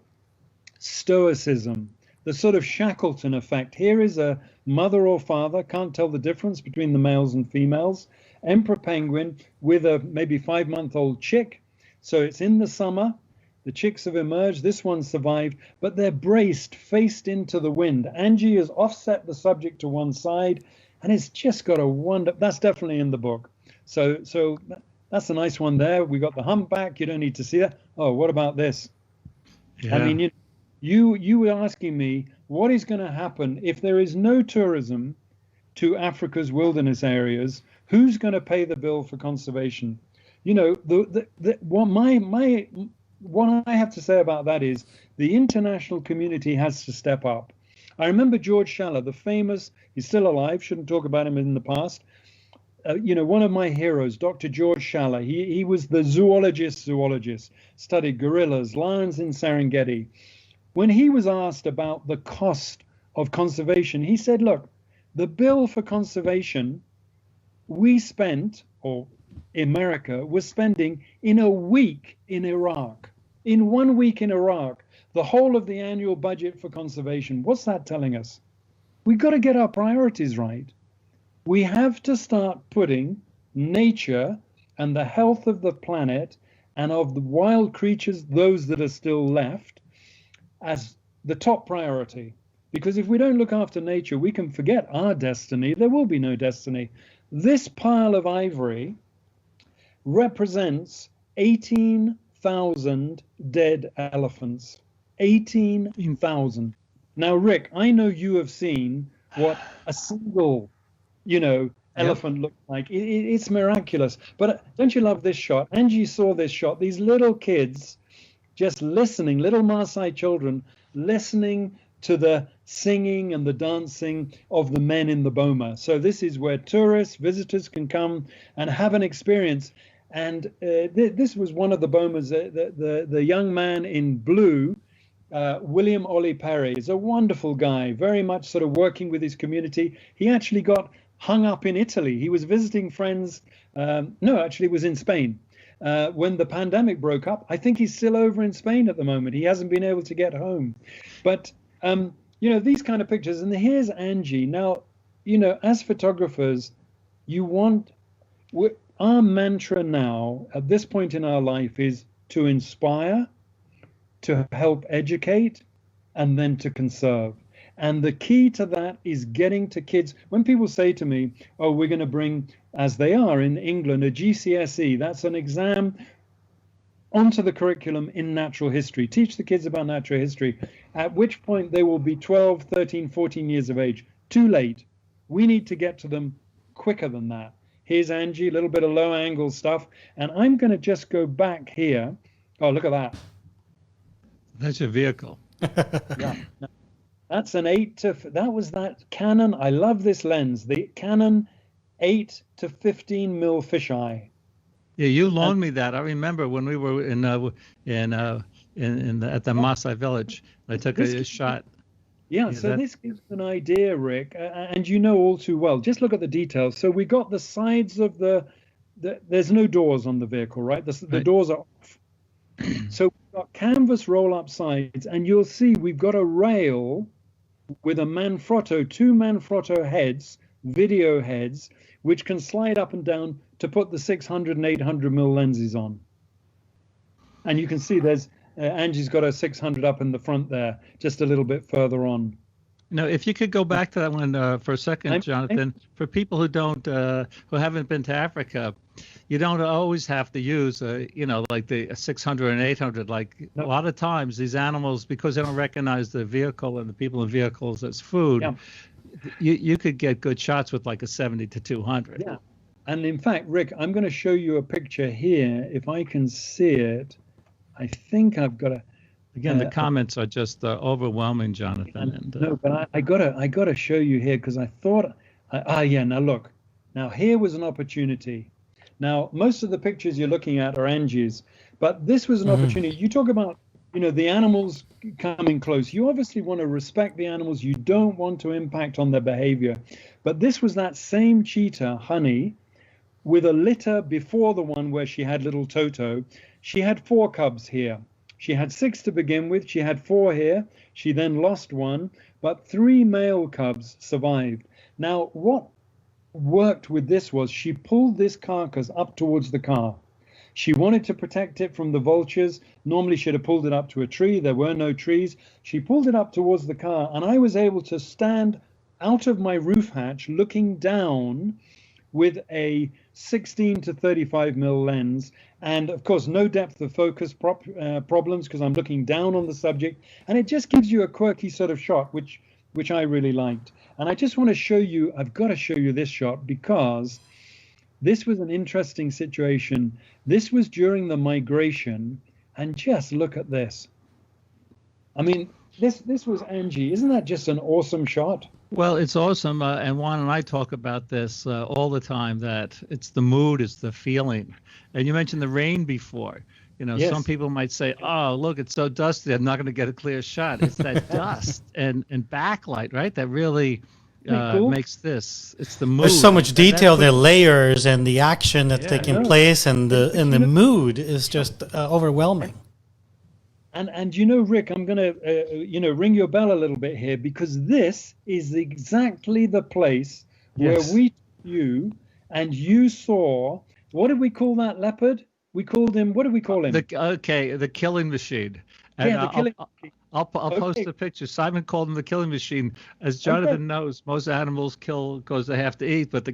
stoicism, the sort of Shackleton effect. Here is a mother or father, can't tell the difference between the males and females, emperor penguin with a maybe 5-month-old chick, So it's in the summer. The chicks have emerged. This one survived, but they're braced, faced into the wind. Angie has offset the subject to one side, and it's just got a wonder. That's definitely in the book. So that's a nice one there. We got the humpback. You don't need to see that. Oh, what about this? Yeah. I mean, you were asking me what is going to happen if there is no tourism to Africa's wilderness areas. Who's going to pay the bill for conservation? You know, what I have to say about that is the international community has to step up. I remember George Schaller, the famous, he's still alive, shouldn't talk about him in the past. You know, one of my heroes, Dr. George Schaller, he was the zoologist, studied gorillas, lions in Serengeti. When he was asked about the cost of conservation, he said, look, the bill for conservation we spent, or America was spending in a week in Iraq. In 1 week in Iraq, the whole of the annual budget for conservation. What's that telling us? We've got to get our priorities right. We have to start putting nature and the health of the planet and of the wild creatures, those that are still left, as the top priority. Because if we don't look after nature, we can forget our destiny. There will be no destiny. This pile of ivory represents 18,000 dead elephants. 18,000. Now, Rick, I know you have seen what a single, elephant looks like. It's miraculous. But don't you love this shot? Angie saw this shot. These little kids just listening, little Maasai children listening to the singing and the dancing of the men in the boma. So this is where tourists, visitors can come and have an experience. And this was one of the bomas. The young man in blue, William Ollie Perry, is a wonderful guy, very much sort of working with his community. He actually got hung up in Italy. He was visiting friends. It was in Spain. When the pandemic broke up, I think he's still over in Spain at the moment. He hasn't been able to get home. But, these kind of pictures. And here's Angie. Now, as photographers, our mantra now at this point in our life is to inspire, to help educate, and then to conserve. And the key to that is getting to kids. When people say to me, oh, we're going to bring, as they are in England, a GCSE, that's an exam onto the curriculum in natural history. Teach the kids about natural history, at which point they will be 12, 13, 14 years of age. Too late. We need to get to them quicker than that. Here's Angie, a little bit of low angle stuff. And I'm going to just go back here. Oh, look at that. That's your vehicle. Yeah. That's that was that Canon. I love this lens, the Canon 8 to 15 mil fisheye. Yeah, you loaned me that. I remember when we were at the Maasai village. I took a shot. Yeah, so this gives an idea, Rick, and you know all too well. Just look at the details. So we got the sides of there's no doors on the vehicle, right? The doors are off. So we've got canvas roll-up sides, and you'll see we've got a rail with a Manfrotto, 2 Manfrotto heads, video heads, which can slide up and down to put the 600 and 800 mil lenses on. And you can see there's Angie's got a 600 up in the front there, just a little bit further on. If you could go back to that one for a second, Jonathan, for people who who haven't been to Africa, you don't always have to use, like the 600 and 800. Like a lot of times these animals, because they don't recognize the vehicle and the people in vehicles as food, you could get good shots with like a 70 to 200. Yeah. And in fact, Rick, I'm going to show you a picture here. If I can see it, I think I've got a. Again, the comments are just overwhelming, Jonathan. No, but I gotta show you here because I thought, now look, now here was an opportunity. Now most of the pictures you're looking at are Angie's, but this was an opportunity. You talk about, the animals coming close. You obviously want to respect the animals. You don't want to impact on their behavior. But this was that same cheetah, Honey, with a litter before the one where she had little Toto. She had 4 cubs here. She had 6 to begin with. She had 4 here. She then lost 1, but 3 male cubs survived. Now, what worked with this was she pulled this carcass up towards the car. She wanted to protect it from the vultures. Normally, she'd have pulled it up to a tree. There were no trees. She pulled it up towards the car, and I was able to stand out of my roof hatch looking down with a 16 to 35 mil lens, and of course no depth of focus problems because I'm looking down on the subject, and it just gives you a quirky sort of shot which I really liked. And I just want to show you, I've got to show you this shot because this was an interesting situation. This was during the migration, and just look at this. I mean, this was Angie. Isn't that just an awesome shot? Well, it's awesome, and Juan and I talk about this all the time, that it's the mood, it's the feeling. And you mentioned the rain before. You know, Yes. some people might say, oh, look, it's so dusty, I'm not going to get a clear shot. It's that dust and backlight, right, that really Cool. makes this. It's the mood. There's so much And detail, that's the layers and the action that's Yeah, taking I know. place, and the mood is just overwhelming. And you know, Rick, I'm going to, ring your bell a little bit here, because this is exactly the place Yes. where we took you and you saw, what did we call that leopard? We called him, what did we call him? the killing machine. And Yeah, the killing machine. I'll post Okay. a picture. Simon called him the killing machine. As Jonathan knows, most animals kill because they have to eat, but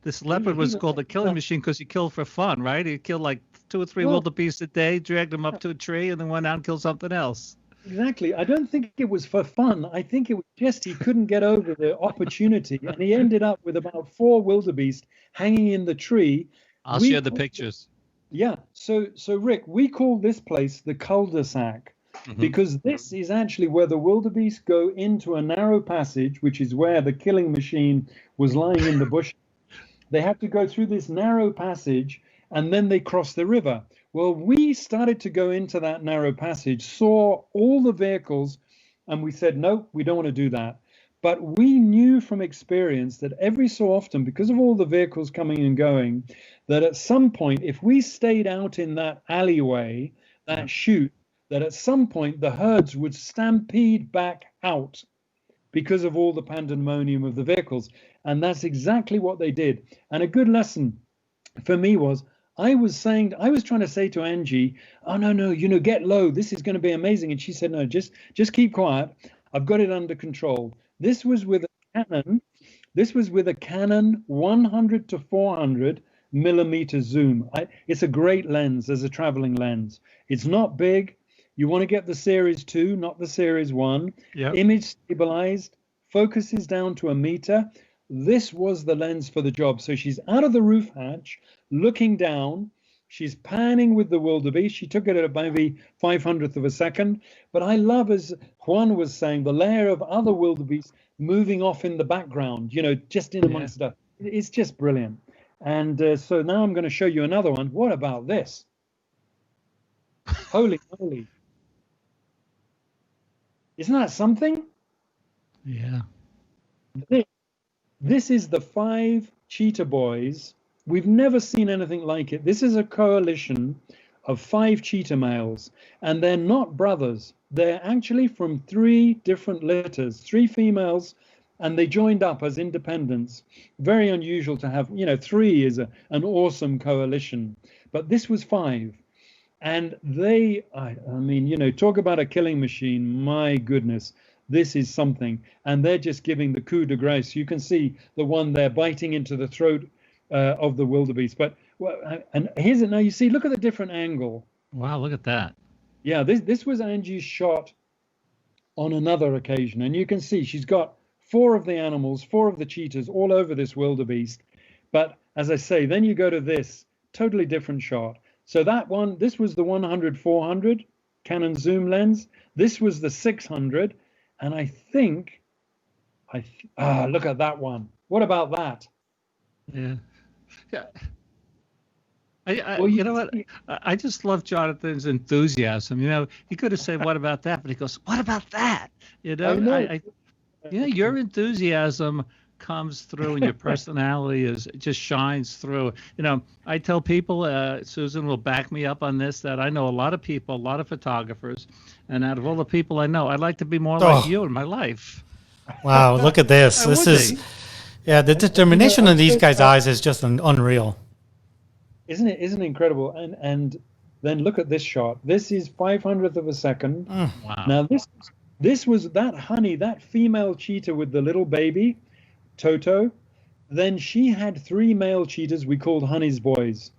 this leopard was called the killing machine because he killed for fun, right? He killed like 2 or 3 Well- wildebeest a day, dragged them up to a tree, and then went out and killed something else. Exactly. I don't think it was for fun. I think it was just he couldn't get over the opportunity, and he ended up with about 4 wildebeest hanging in the tree. I'll We share the call- pictures. Yeah. So Rick, we call this place the cul-de-sac because this is actually where the wildebeest go into a narrow passage, which is where the killing machine was lying in the bush. They have to go through this narrow passage, and then they cross the river. Well, we started to go into that narrow passage, saw all the vehicles, and we said, no, we don't want to do that. But we knew from experience that every so often, because of all the vehicles coming and going, that at some point, if we stayed out in that alleyway, that chute, that at some point the herds would stampede back out because of all the pandemonium of the vehicles. And that's exactly what they did. And a good lesson for me was, I was trying to say to Angie, oh, no, get low. This is going to be amazing. And she said, no, just keep quiet. I've got it under control. This was with a Canon 100 to 400 millimeter zoom. It's a great lens as a traveling lens. It's not big. You want to get the series 2, not the series 1. Yep. Image stabilized, focuses down to a meter. This was the lens for the job. So she's out of the roof hatch, looking down. She's panning with the wildebeest. She took it at maybe 500th of a second. But I love, as Juan was saying, the layer of other wildebeest moving off in the background, just in amongst stuff. It's just brilliant. And so now I'm going to show you another one. What about this? Holy moly. Isn't that something? Yeah. This is the 5 cheetah boys. We've never seen anything like it. This is a coalition of 5 cheetah males, and they're not brothers. They're actually from 3 different litters, 3 females, and they joined up as independents. Very unusual to have, 3 is an awesome coalition, but this was 5. And they, I mean, talk about a killing machine. My goodness, this is something. And they're just giving the coup de grace. You can see the one there biting into the throat of the wildebeest. But and here's it now. You see, look at the different angle. Wow, look at that. Yeah, this was Angie's shot on another occasion, and you can see she's got 4 of the animals, 4 of the cheetahs all over this wildebeest. But as I say, then you go to this totally different shot. So that one, this was the 100-400 Canon zoom lens. This was the 600, and I think, look at that one. What about that? Yeah. Well, you know what? I just love Jonathan's enthusiasm. He could have said, "What about that?" But he goes, "What about that?" I know. Your enthusiasm comes through, and your personality just shines through. I tell people, Susan will back me up on this, that I know a lot of people, a lot of photographers, and out of all the people I know, I'd like to be more like you in my life. Wow, look at this. This is, the determination in these guys' eyes is just unreal. Isn't it incredible? And then look at this shot. This is 500th of a second. Wow. Now this was that honey, that female cheetah with the little baby, Toto. Then she had 3 male cheetahs we called Honey's boys.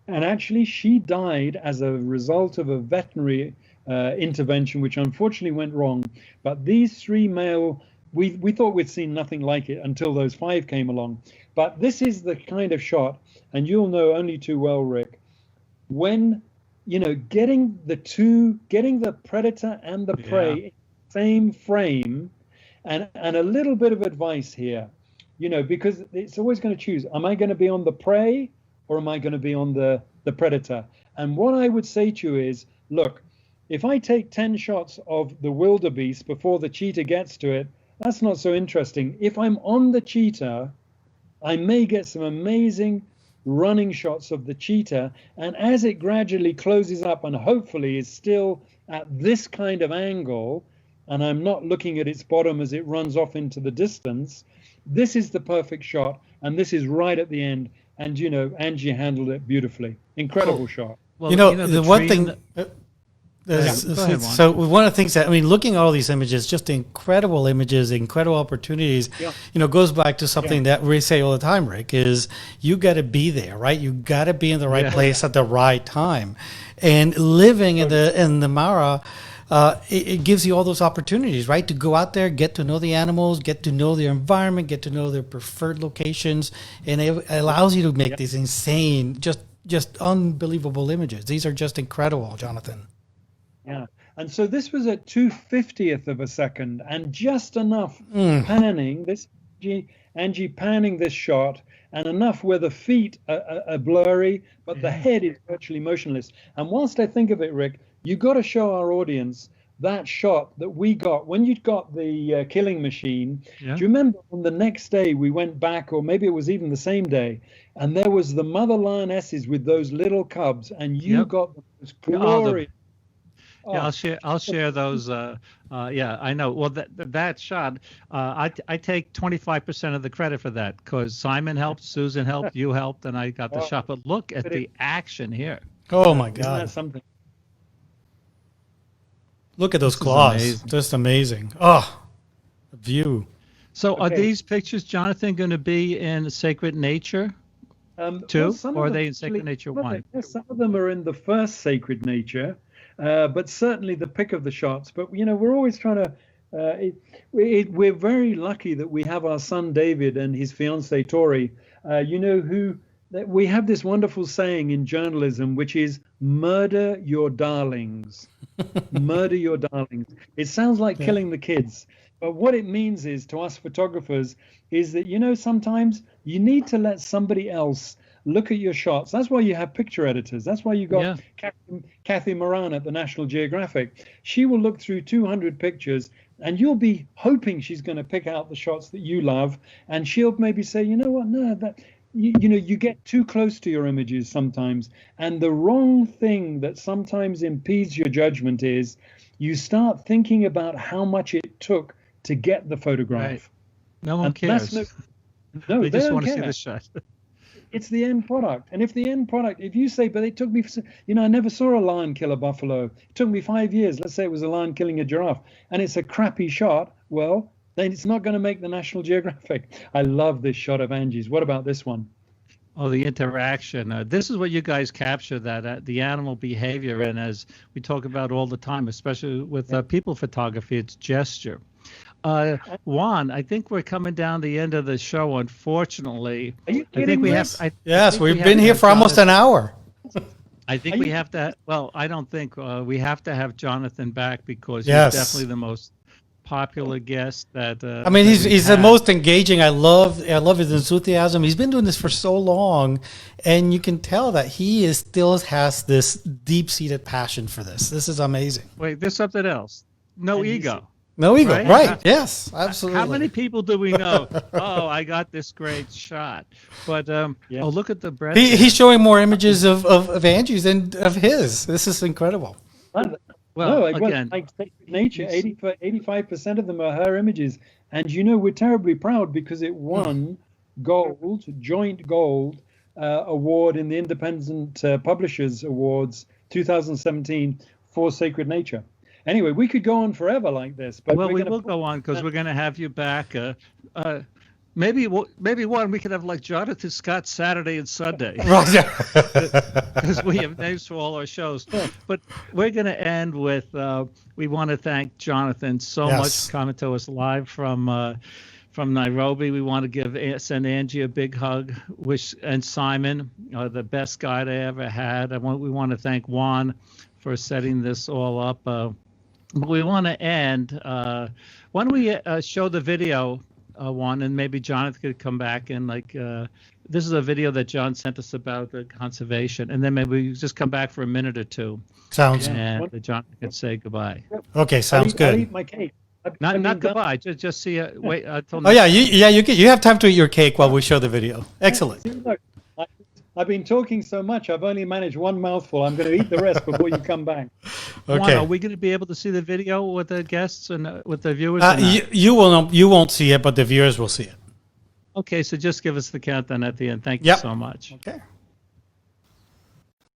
And actually she died as a result of a veterinary intervention, which unfortunately went wrong. But these 3 male, we thought we'd seen nothing like it until those 5 came along. But this is the kind of shot, and you'll know only too well, Rick, when, getting the predator and the prey in the same frame, and a little bit of advice here, because it's always going to choose, am I going to be on the prey or am I going to be on the predator? And what I would say to you is, look, if I take 10 shots of the wildebeest before the cheetah gets to it, that's not so interesting. If I'm on the cheetah, I may get some amazing running shots of the cheetah, and as it gradually closes up and hopefully is still at this kind of angle, and I'm not looking at its bottom as it runs off into the distance, this is the perfect shot, and this is right at the end. And Angie handled it beautifully. Incredible shot. Well, the one thing. So one of the things that, looking at all these images, just incredible images, incredible opportunities, goes back to something that we say all the time, Rick, is you got to be there, right? You got to be in the right place at the right time. And living in the Mara, it gives you all those opportunities, right? To go out there, get to know the animals, get to know their environment, get to know their preferred locations. And it allows you to make these insane, just unbelievable images. These are just incredible, Jonathan. Yeah, and so this was at 2/50th of a second, and just enough panning, Angie panning this shot, and enough where the feet are blurry, but the head is virtually motionless. And whilst I think of it, Rick, you got to show our audience that shot that we got when you got the killing machine. Do you remember on the next day we went back, or maybe it was even the same day, and there was the mother lionesses with those little cubs, and you got the most glorious. Yeah, I'll share those. I know. Well, that shot, I take 25% of the credit for that, because Simon helped, Susan helped, you helped, and I got the shot. But look at the action here. Oh my God! Isn't that something? Look at those claws. Just amazing. Oh, the view. So are these pictures, Jonathan, going to be in Sacred Nature too, or are they in Sacred Nature 1? Some of them are in the first Sacred Nature. But certainly the pick of the shots. But we're always trying to. We're very lucky that we have our son David and his fiancee Tori. We have this wonderful saying in journalism, which is "murder your darlings." Murder your darlings. It sounds like killing the kids, but what it means is, to us photographers, is that sometimes you need to let somebody else look at your shots. That's why you have picture editors. That's why you got Kathy Moran at the National Geographic. She will look through 200 pictures, and you'll be hoping she's going to pick out the shots that you love, and she'll maybe say, you get too close to your images sometimes. And the wrong thing that sometimes impedes your judgment is you start thinking about how much it took to get the photograph. Right. No one cares. They just want to see the shot. It's the end product. And if you say, but it took me, I never saw a lion kill a buffalo. It took me 5 years. Let's say it was a lion killing a giraffe, and it's a crappy shot. Well, then it's not going to make the National Geographic. I love this shot of Angie's. What about this one? Oh, the interaction. This is what you guys capture, that the animal behavior. And as we talk about all the time, especially with people photography, it's gesture. Juan, I think we're coming down the end of the show, unfortunately. Are you kidding me? Yes, we've been here for almost an hour. I think we have to, I don't think we have to have Jonathan back, because he's definitely the most popular guest that he's the most engaging. I love his enthusiasm. He's been doing this for so long, and you can tell that he still has this deep-seated passion for this. This is amazing. Wait, there's something else. No ego. No ego, right? Yes, absolutely. How many people do we know? Oh, I got this great shot. But look at the breadth. He's showing more images of Angie's than of his. This is incredible. Well, again, like nature, 85% of them are her images, and we're terribly proud because it won joint gold award in the Independent Publishers Awards 2017 for Sacred Nature. Anyway, we could go on forever like this, but well, we will go on because we're going to have you back. Maybe one we could have like Jonathan Scott Saturday and Sunday, because we have names for all our shows. But we're going to end with we want to thank Jonathan so much coming to us live from Nairobi. We want to send Angie a big hug. And Simon, the best guide I ever had. We want to thank Juan for setting this all up. But we want to end. Why don't we show the video, Juan, and maybe Jonathan could come back and this is a video that John sent us about the conservation, and then maybe we just come back for a minute or two. Sounds. And Jonathan can say goodbye. Okay, sounds good. I'll eat my cake. Not goodbye. Just see. Wait until. Oh yeah, you have time to eat your cake while we show the video. Excellent. Look, I've been talking so much, I've only managed one mouthful. I'm going to eat the rest before you come back. Okay. Juan, are we going to be able to see the video with the guests and with the viewers? You won't see it, but the viewers will see it. Okay, so just give us the countdown at the end. Thank you so much. Okay.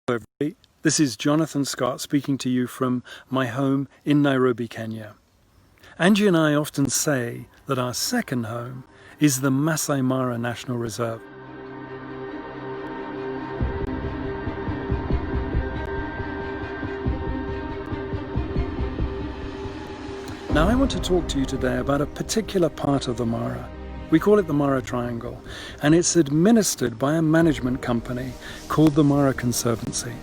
Hello, everybody. This is Jonathan Scott speaking to you from my home in Nairobi, Kenya. Angie and I often say that our second home is the Maasai Mara National Reserve. Now I want to talk to you today about a particular part of the Mara. We call it the Mara Triangle, and it's administered by a management company called the Mara Conservancy.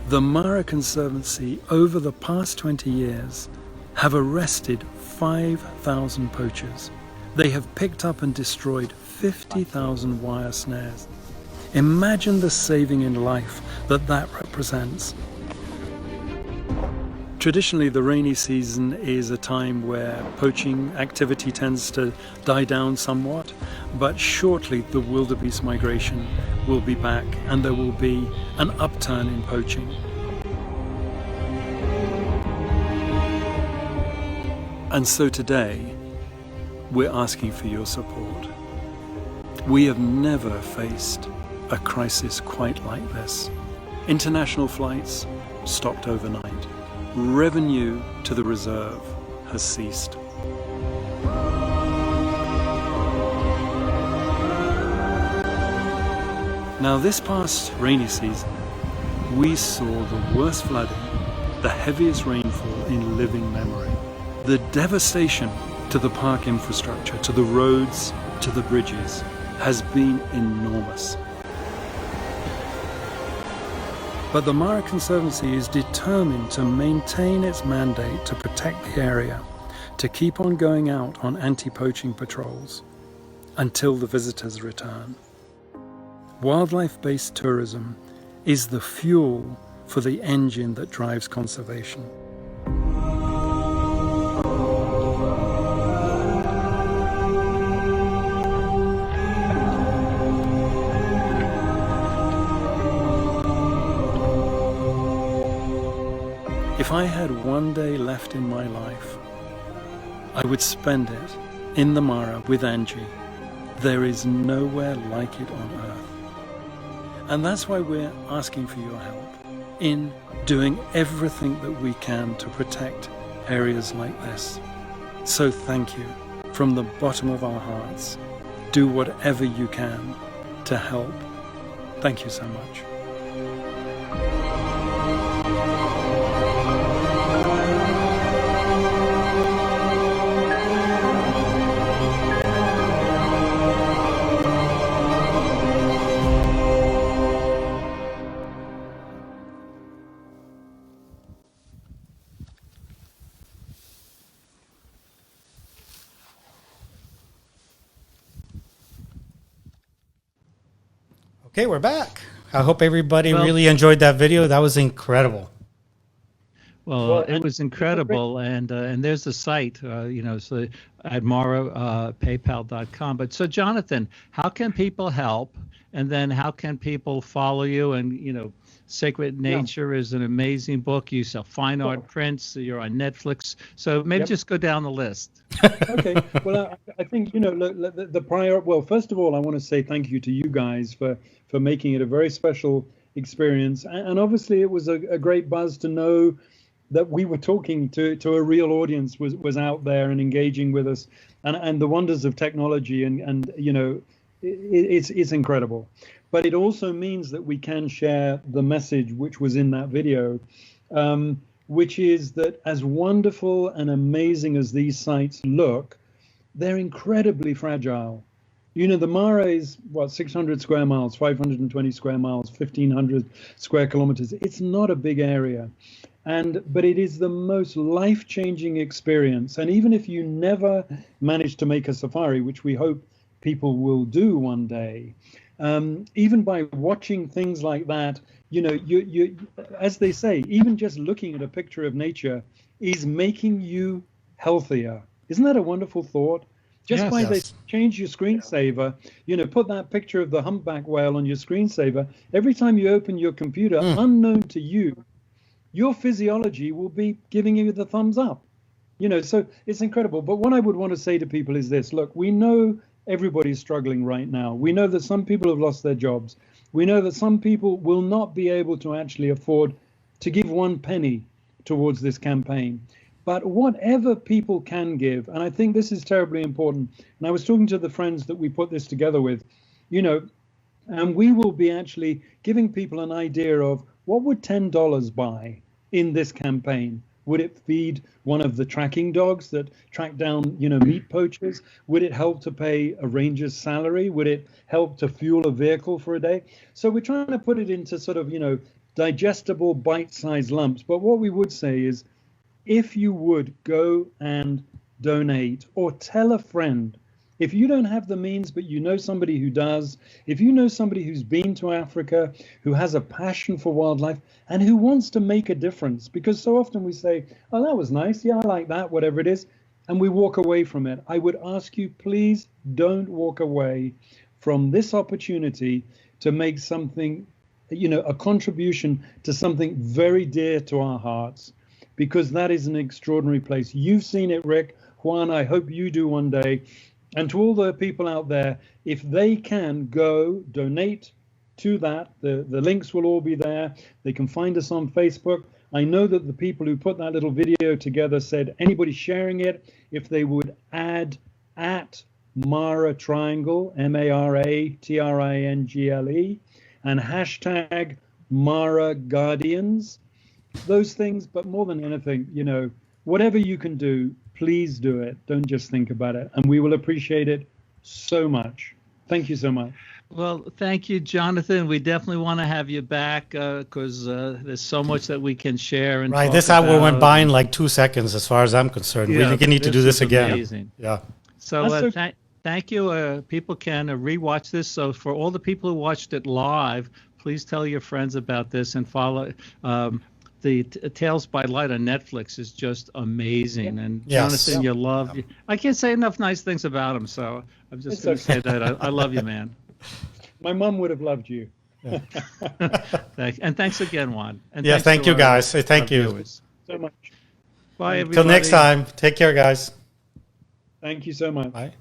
The Mara Conservancy, over the past 20 years, have arrested 5,000 poachers. They have picked up and destroyed 50,000 wire snares. Imagine the saving in life that represents. Traditionally, the rainy season is a time where poaching activity tends to die down somewhat, but shortly the wildebeest migration will be back and there will be an upturn in poaching. And so today, we're asking for your support. We have never faced a crisis quite like this. International flights stopped overnight. Revenue to the reserve has ceased. Now, this past rainy season, we saw the worst flooding, the heaviest rainfall in living memory. The devastation to the park infrastructure, to the roads, to the bridges, has been enormous. But the Mara Conservancy is determined to maintain its mandate to protect the area, to keep on going out on anti-poaching patrols until the visitors return. Wildlife-based tourism is the fuel for the engine that drives conservation. If I had one day left in my life, I would spend it in the Mara with Angie. There is nowhere like it on earth. And that's why we're asking for your help in doing everything that we can to protect areas like this. So thank you from the bottom of our hearts. Do whatever you can to help. Thank you so much. Okay, we're back. I hope everybody really enjoyed that video. That was incredible. Well, it was incredible, and there's the site, so at marapaypal.com. But so, Jonathan, how can people help? And then how can people follow you? And, you know, Sacred Nature is an amazing book. You sell fine art prints. You're on Netflix. So maybe just go down the list. Okay. Well, I think, you know, the prior. Well, first of all, I want to say thank you to you guys for making it a very special experience. And obviously, it was a great buzz to know that we were talking to a real audience was out there and engaging with us, and the wonders of technology. And you know, it's incredible. But it also means that we can share the message which was in that video, which is that as wonderful and amazing as these sites look, they're incredibly fragile. You know, the Mara is, what, 600 square miles, 520 square miles, 1,500 square kilometers. It's not a big area. But it is the most life-changing experience. And even if you never manage to make a safari, which we hope people will do one day, even by watching things like that, you know, you as they say, even just looking at a picture of nature is making you healthier. Isn't that a wonderful thought? Just by they change your screensaver, you know, put that picture of the humpback whale on your screensaver. Every time you open your computer, unknown to you, your physiology will be giving you the thumbs up. You know, so it's incredible. But what I would want to say to people is this: look, we know everybody's struggling right now. We know that some people have lost their jobs. We know that some people will not be able to actually afford to give one penny towards this campaign. But whatever people can give, and I think this is terribly important, and I was talking to the friends that we put this together with, you know, and we will be actually giving people an idea of what would $10 buy in this campaign. Would it feed one of the tracking dogs that track down, you know, meat poachers? Would it help to pay a ranger's salary? Would it help to fuel a vehicle for a day? So we're trying to put it into sort of, you know, digestible bite-sized lumps. But what we would say is, if you would go and donate or tell a friend, if you don't have the means, but you know somebody who does, if you know somebody who's been to Africa, who has a passion for wildlife and who wants to make a difference, because so often we say, oh, that was nice. Yeah, I like that, whatever it is. And we walk away from it. I would ask you, please don't walk away from this opportunity to make something, you know, a contribution to something very dear to our hearts, because that is an extraordinary place. You've seen it, Rick. Juan, I hope you do one day. And to all the people out there, if they can go donate to that, the links will all be there. They can find us on Facebook. I know that the people who put that little video together said anybody sharing it, if they would add at Mara Triangle, MARATRINGLE, and hashtag Mara Guardians, those things. But more than anything, you know, whatever you can do, please do it. Don't just think about it. And we will appreciate it so much. Thank you so much. Well, thank you, Jonathan. We definitely want to have you back because there's so much that we can share. And right, this hour went by in like 2 seconds as far as I'm concerned. Yeah, we need to do this again. Amazing. Yeah. So thank you. People can rewatch this. So for all the people who watched it live, please tell your friends about this and follow. The Tales by Light on Netflix is just amazing. And Jonathan, you love. I can't say enough nice things about him, so I'm just going to say that I love you, man. My mom would have loved you. Yeah. And thanks again, Juan. And thank you, guys. Thank you so much. Bye, everybody. Till next time. Take care, guys. Thank you so much. Bye.